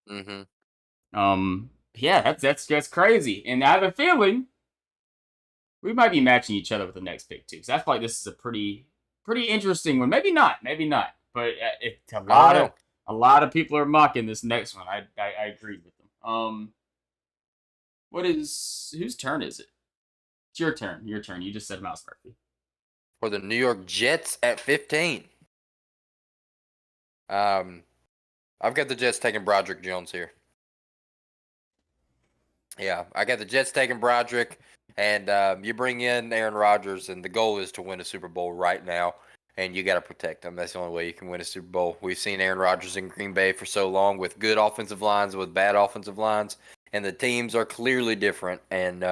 Mm-hmm. Yeah, that's crazy. And I have a feeling we might be matching each other with the next pick too. So I feel like this is a pretty interesting one. Maybe not, maybe not. But it's I don't know. a lot of people are mocking this next one. I agree with them. Whose turn is it? It's your turn. Your turn. You just said Mouse Murphy. For the New York Jets at 15. I've got the Jets taking Broderick Jones here. Yeah, I got the Jets taking Broderick, and you bring in Aaron Rodgers, and the goal is to win a Super Bowl right now, and you got to protect them. That's the only way you can win a Super Bowl. We've seen Aaron Rodgers in Green Bay for so long with good offensive lines, with bad offensive lines, and the teams are clearly different. And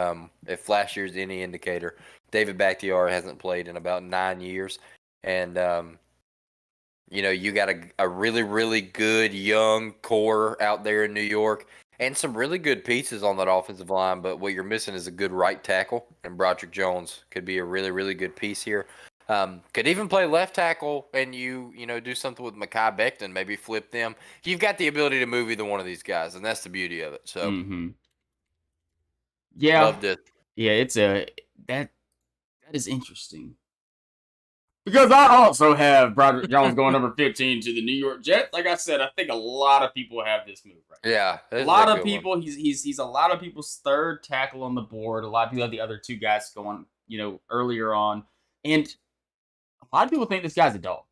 if last year's any indicator, David Bakhtiari hasn't played in about 9 years, and you got a really, really good young core out there in New York and some really good pieces on that offensive line. But what you're missing is a good right tackle, and Broderick Jones could be a really, really good piece here. Could even play left tackle, and do something with Mekhi Becton, maybe flip them. You've got the ability to move either one of these guys, and that's the beauty of it. So, Mm-hmm. Yeah, loved it. yeah. It's that is interesting. Because I also have Broderick Jones going number 15 to the New York Jets. Like I said, I think a lot of people have this move right Yeah, now. A this is a lot of good one. people, he's a lot of people's third tackle on the board. A lot of people have the other two guys going, earlier on. And a lot of people think this guy's a dog.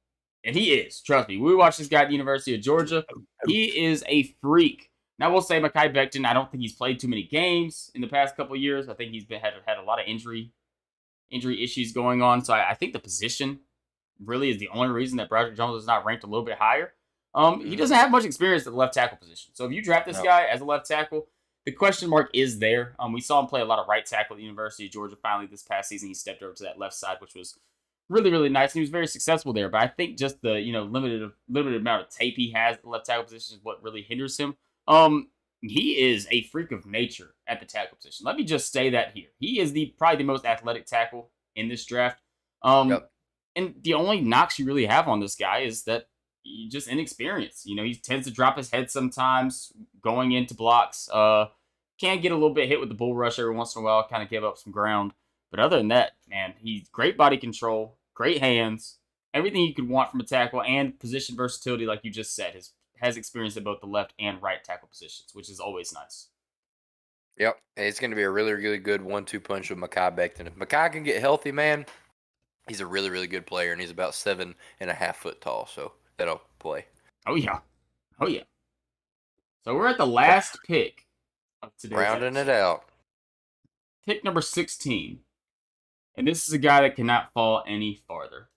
And he is. Trust me. We watched this guy at the University of Georgia. He is a freak. Now, I will say Mekhi Becton, I don't think he's played too many games in the past couple of years. I think he's had a lot of injury issues going on. So I think the position really is the only reason that Broderick Jones is not ranked a little bit higher. He doesn't have much experience at the left tackle position. So if you draft this No. guy as a left tackle, the question mark is there. We saw him play a lot of right tackle at the University of Georgia. Finally, this past season, he stepped over to that left side, which was really, really nice. And he was very successful there. But I think just the limited amount of tape he has at the left tackle position is what really hinders him. He is a freak of nature at the tackle position. Let me just say that here. He is probably the most athletic tackle in this draft. Um, Yep. and the only knocks you really have on this guy is that he's just inexperienced. He tends to drop his head sometimes going into blocks. Can get a little bit hit with the bull rush every once in a while, kind of give up some ground. But other than that, man, he's great body control, great hands, everything you could want from a tackle, and position versatility, like you just said. Has experience at both the left and right tackle positions, which is always nice. Yep. It's going to be a really, really good 1-2 punch with Mekhi Becton. If Mekhi can get healthy, man, he's a really, really good player, and he's about 7.5 foot tall, so that'll play. Oh yeah, oh yeah. So we're at the last pick of today's Rounding episode. it out. Pick number 16. And this is a guy that cannot fall any farther.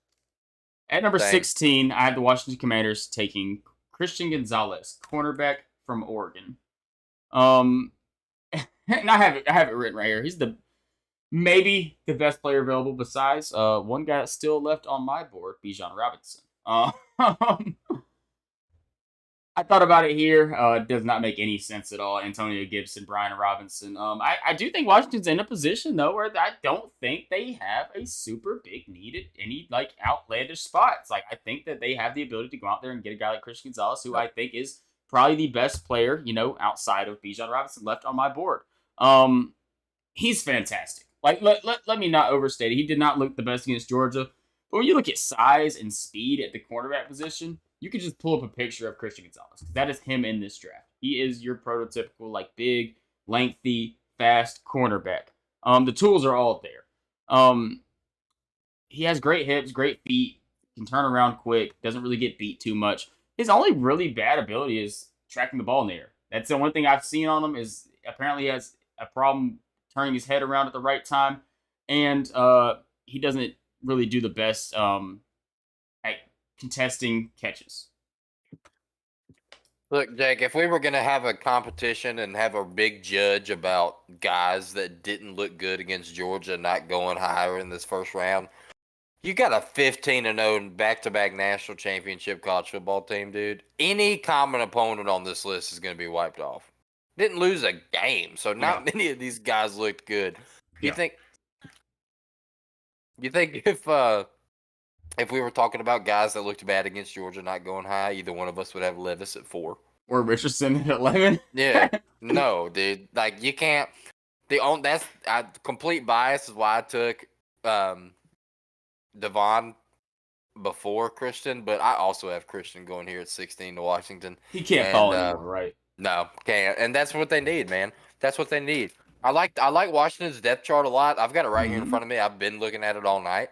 At number Same. 16, I have the Washington Commanders taking Christian Gonzalez, cornerback from Oregon. And I have it written right here. He's maybe the best player available besides one guy that's still left on my board, Bijan Robinson. I thought about it here. It does not make any sense at all. Antonio Gibson, Brian Robinson. I do think Washington's in a position though where I don't think they have a super big need at any like outlandish spots. Like I think that they have the ability to go out there and get a guy like Christian Gonzalez, who I think is probably the best player, outside of Bijan Robinson left on my board. He's fantastic. Like, let me not overstate it. He did not look the best against Georgia. But when you look at size and speed at the cornerback position, you can just pull up a picture of Christian Gonzalez. That is him in this draft. He is your prototypical, like, big, lengthy, fast cornerback. The tools are all there. He has great hips, great feet, can turn around quick, doesn't really get beat too much. His only really bad ability is tracking the ball in the air. That's the one thing I've seen on him is apparently he has a problem turning his head around at the right time, and he doesn't really do the best at contesting catches. Look, Jake, if we were going to have a competition and have a big judge about guys that didn't look good against Georgia not going higher in this first round, you got a 15-0 back-to-back national championship college football team, dude. Any common opponent on this list is going to be wiped off. Didn't lose a game, so not many of these guys looked good. You think if we were talking about guys that looked bad against Georgia not going high, either one of us would have Levis at 4 or Richardson at 11? Yeah, no, dude. Like you can't. That's complete bias is why I took Devon before Christian, but I also have Christian going here at 16 to Washington. He can't fall anymore, right? No, can't. And that's what they need, man. That's what they need. I like Washington's depth chart a lot. I've got it right here in front of me. I've been looking at it all night.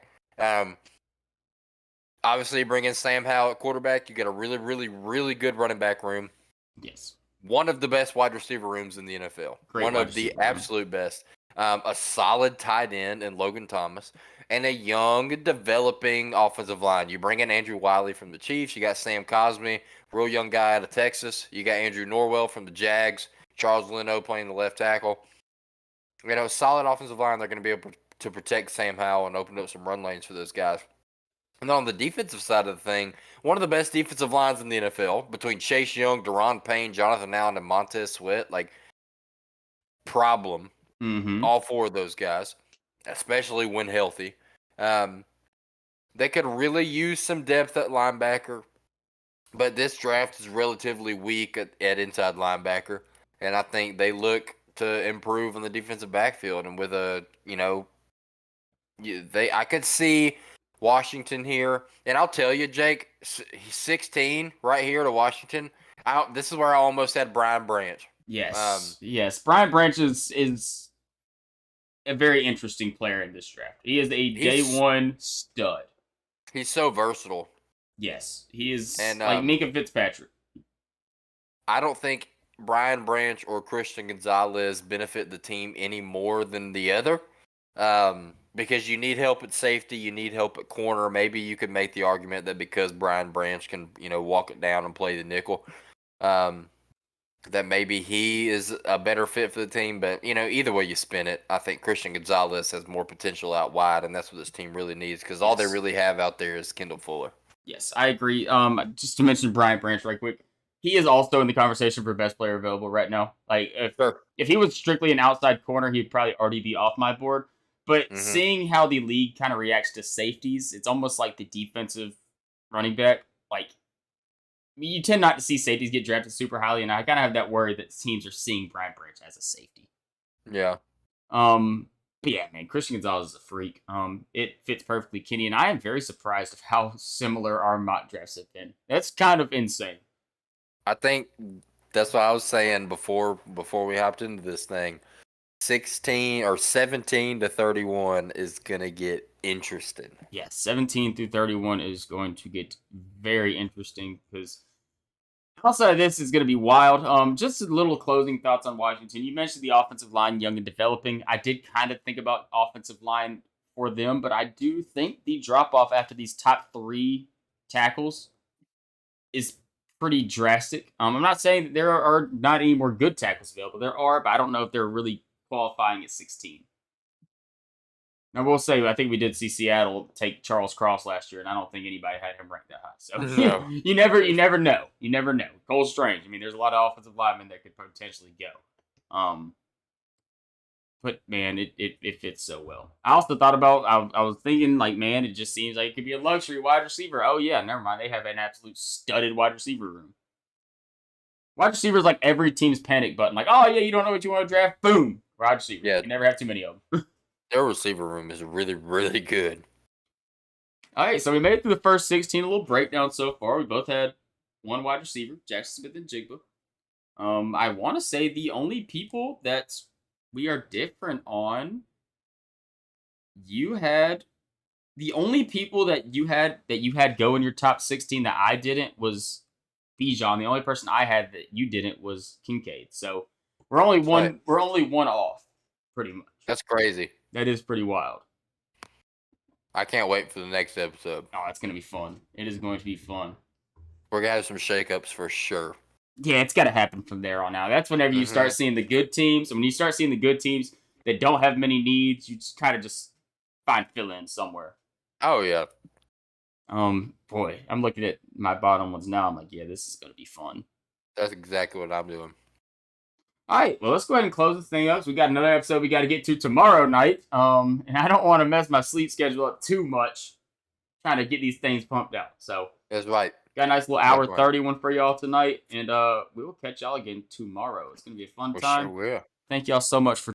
Obviously, bring in Sam Howell at quarterback. You got a really, really, really good running back room. Yes. One of the best wide receiver rooms in the NFL. One of the absolute best. A solid tight end in Logan Thomas. And a young, developing offensive line. You bring in Andrew Wiley from the Chiefs. You got Sam Cosmi, real young guy out of Texas. You got Andrew Norwell from the Jags. Charles Leno playing the left tackle. You know, solid offensive line. They're going to be able to protect Sam Howell and open up some run lanes for those guys. And then on the defensive side of the thing, one of the best defensive lines in the NFL between Chase Young, Deron Payne, Jonathan Allen, and Montez Sweat. Like, problem. All 4 of those guys, especially when healthy. They could really use some depth at linebacker, but this draft is relatively weak at inside linebacker. And I think they look to improve on the defensive backfield. And with I could see Washington here, and I'll tell you, Jake, 16 right here to Washington. This is where I almost had Brian Branch. Yes, yes. Brian Branch is a very interesting player in this draft. He is a day one stud. He's so versatile. Yes, he is like Minka Fitzpatrick. I don't think Brian Branch or Christian Gonzalez benefit the team any more than the other. Because you need help at safety, you need help at corner. Maybe you could make the argument that because Brian Branch can, walk it down and play the nickel, that maybe he is a better fit for the team. But, either way you spin it, I think Christian Gonzalez has more potential out wide, and that's what this team really needs because all they really have out there is Kendall Fuller. Yes, I agree. Just to mention Brian Branch right quick, he is also in the conversation for best player available right now. Like, if he was strictly an outside corner, he'd probably already be off my board. But seeing how the league kind of reacts to safeties, it's almost like the defensive running back. Like, you tend not to see safeties get drafted super highly, and I kind of have that worry that teams are seeing Brian Branch as a safety. Yeah. But yeah, man, Christian Gonzalez is a freak. It fits perfectly, Kenny, and I am very surprised of how similar our mock drafts have been. That's kind of insane. I think that's what I was saying before we hopped into this thing. 16 or 17 to 31 is going to get interesting. Yeah, 17 through 31 is going to get very interesting because outside of this is going to be wild. Just a little closing thoughts on Washington. You mentioned the offensive line, young and developing. I did kind of think about offensive line for them, but I do think the drop-off after these top 3 tackles is pretty drastic. I'm not saying that there are not any more good tackles available. There are, but I don't know if they're really qualifying at 16. Now, we'll say, I think we did see Seattle take Charles Cross last year, and I don't think anybody had him ranked that high. So, no. you never know. You never know. Cole Strange. I mean, there's a lot of offensive linemen that could potentially go. But, man, it fits so well. I also thought about, I was thinking, like, man, it just seems like it could be a luxury wide receiver. Oh, yeah, never mind. They have an absolute studded wide receiver room. Wide receivers like every team's panic button. Like, oh, yeah, you don't know what you want to draft? Boom. Wide receiver. Yeah, You can never have too many of them. their receiver room is really, really good. All right, so we made it through the first 16. A little breakdown so far. We both had one wide receiver, Jackson Smith and Jigba. I want to say the only people that we are different on. You had the only people that you had go in your top 16 that I didn't was Bijan. The only person I had that you didn't was Kincaid. So we're only That's right. one off, pretty much. That's crazy. That is pretty wild. I can't wait for the next episode. Oh, it's gonna be fun. It is going to be fun. We're gonna have some shakeups for sure. Yeah, it's got to happen from there on out. That's whenever you start seeing the good teams. And when you start seeing the good teams that don't have many needs, you just kind of just find fill in somewhere. Oh yeah. Boy, I'm looking at my bottom ones now. I'm like, yeah, this is gonna be fun. That's exactly what I'm doing. All right, well, let's go ahead and close this thing up. So we got another episode we got to get to tomorrow night. And I don't want to mess my sleep schedule up too much, trying to get these things pumped out. So That's right. got a nice little hour 30 one for y'all tonight, and we will catch y'all again tomorrow. It's gonna be a fun We time. sure will. Thank y'all so much for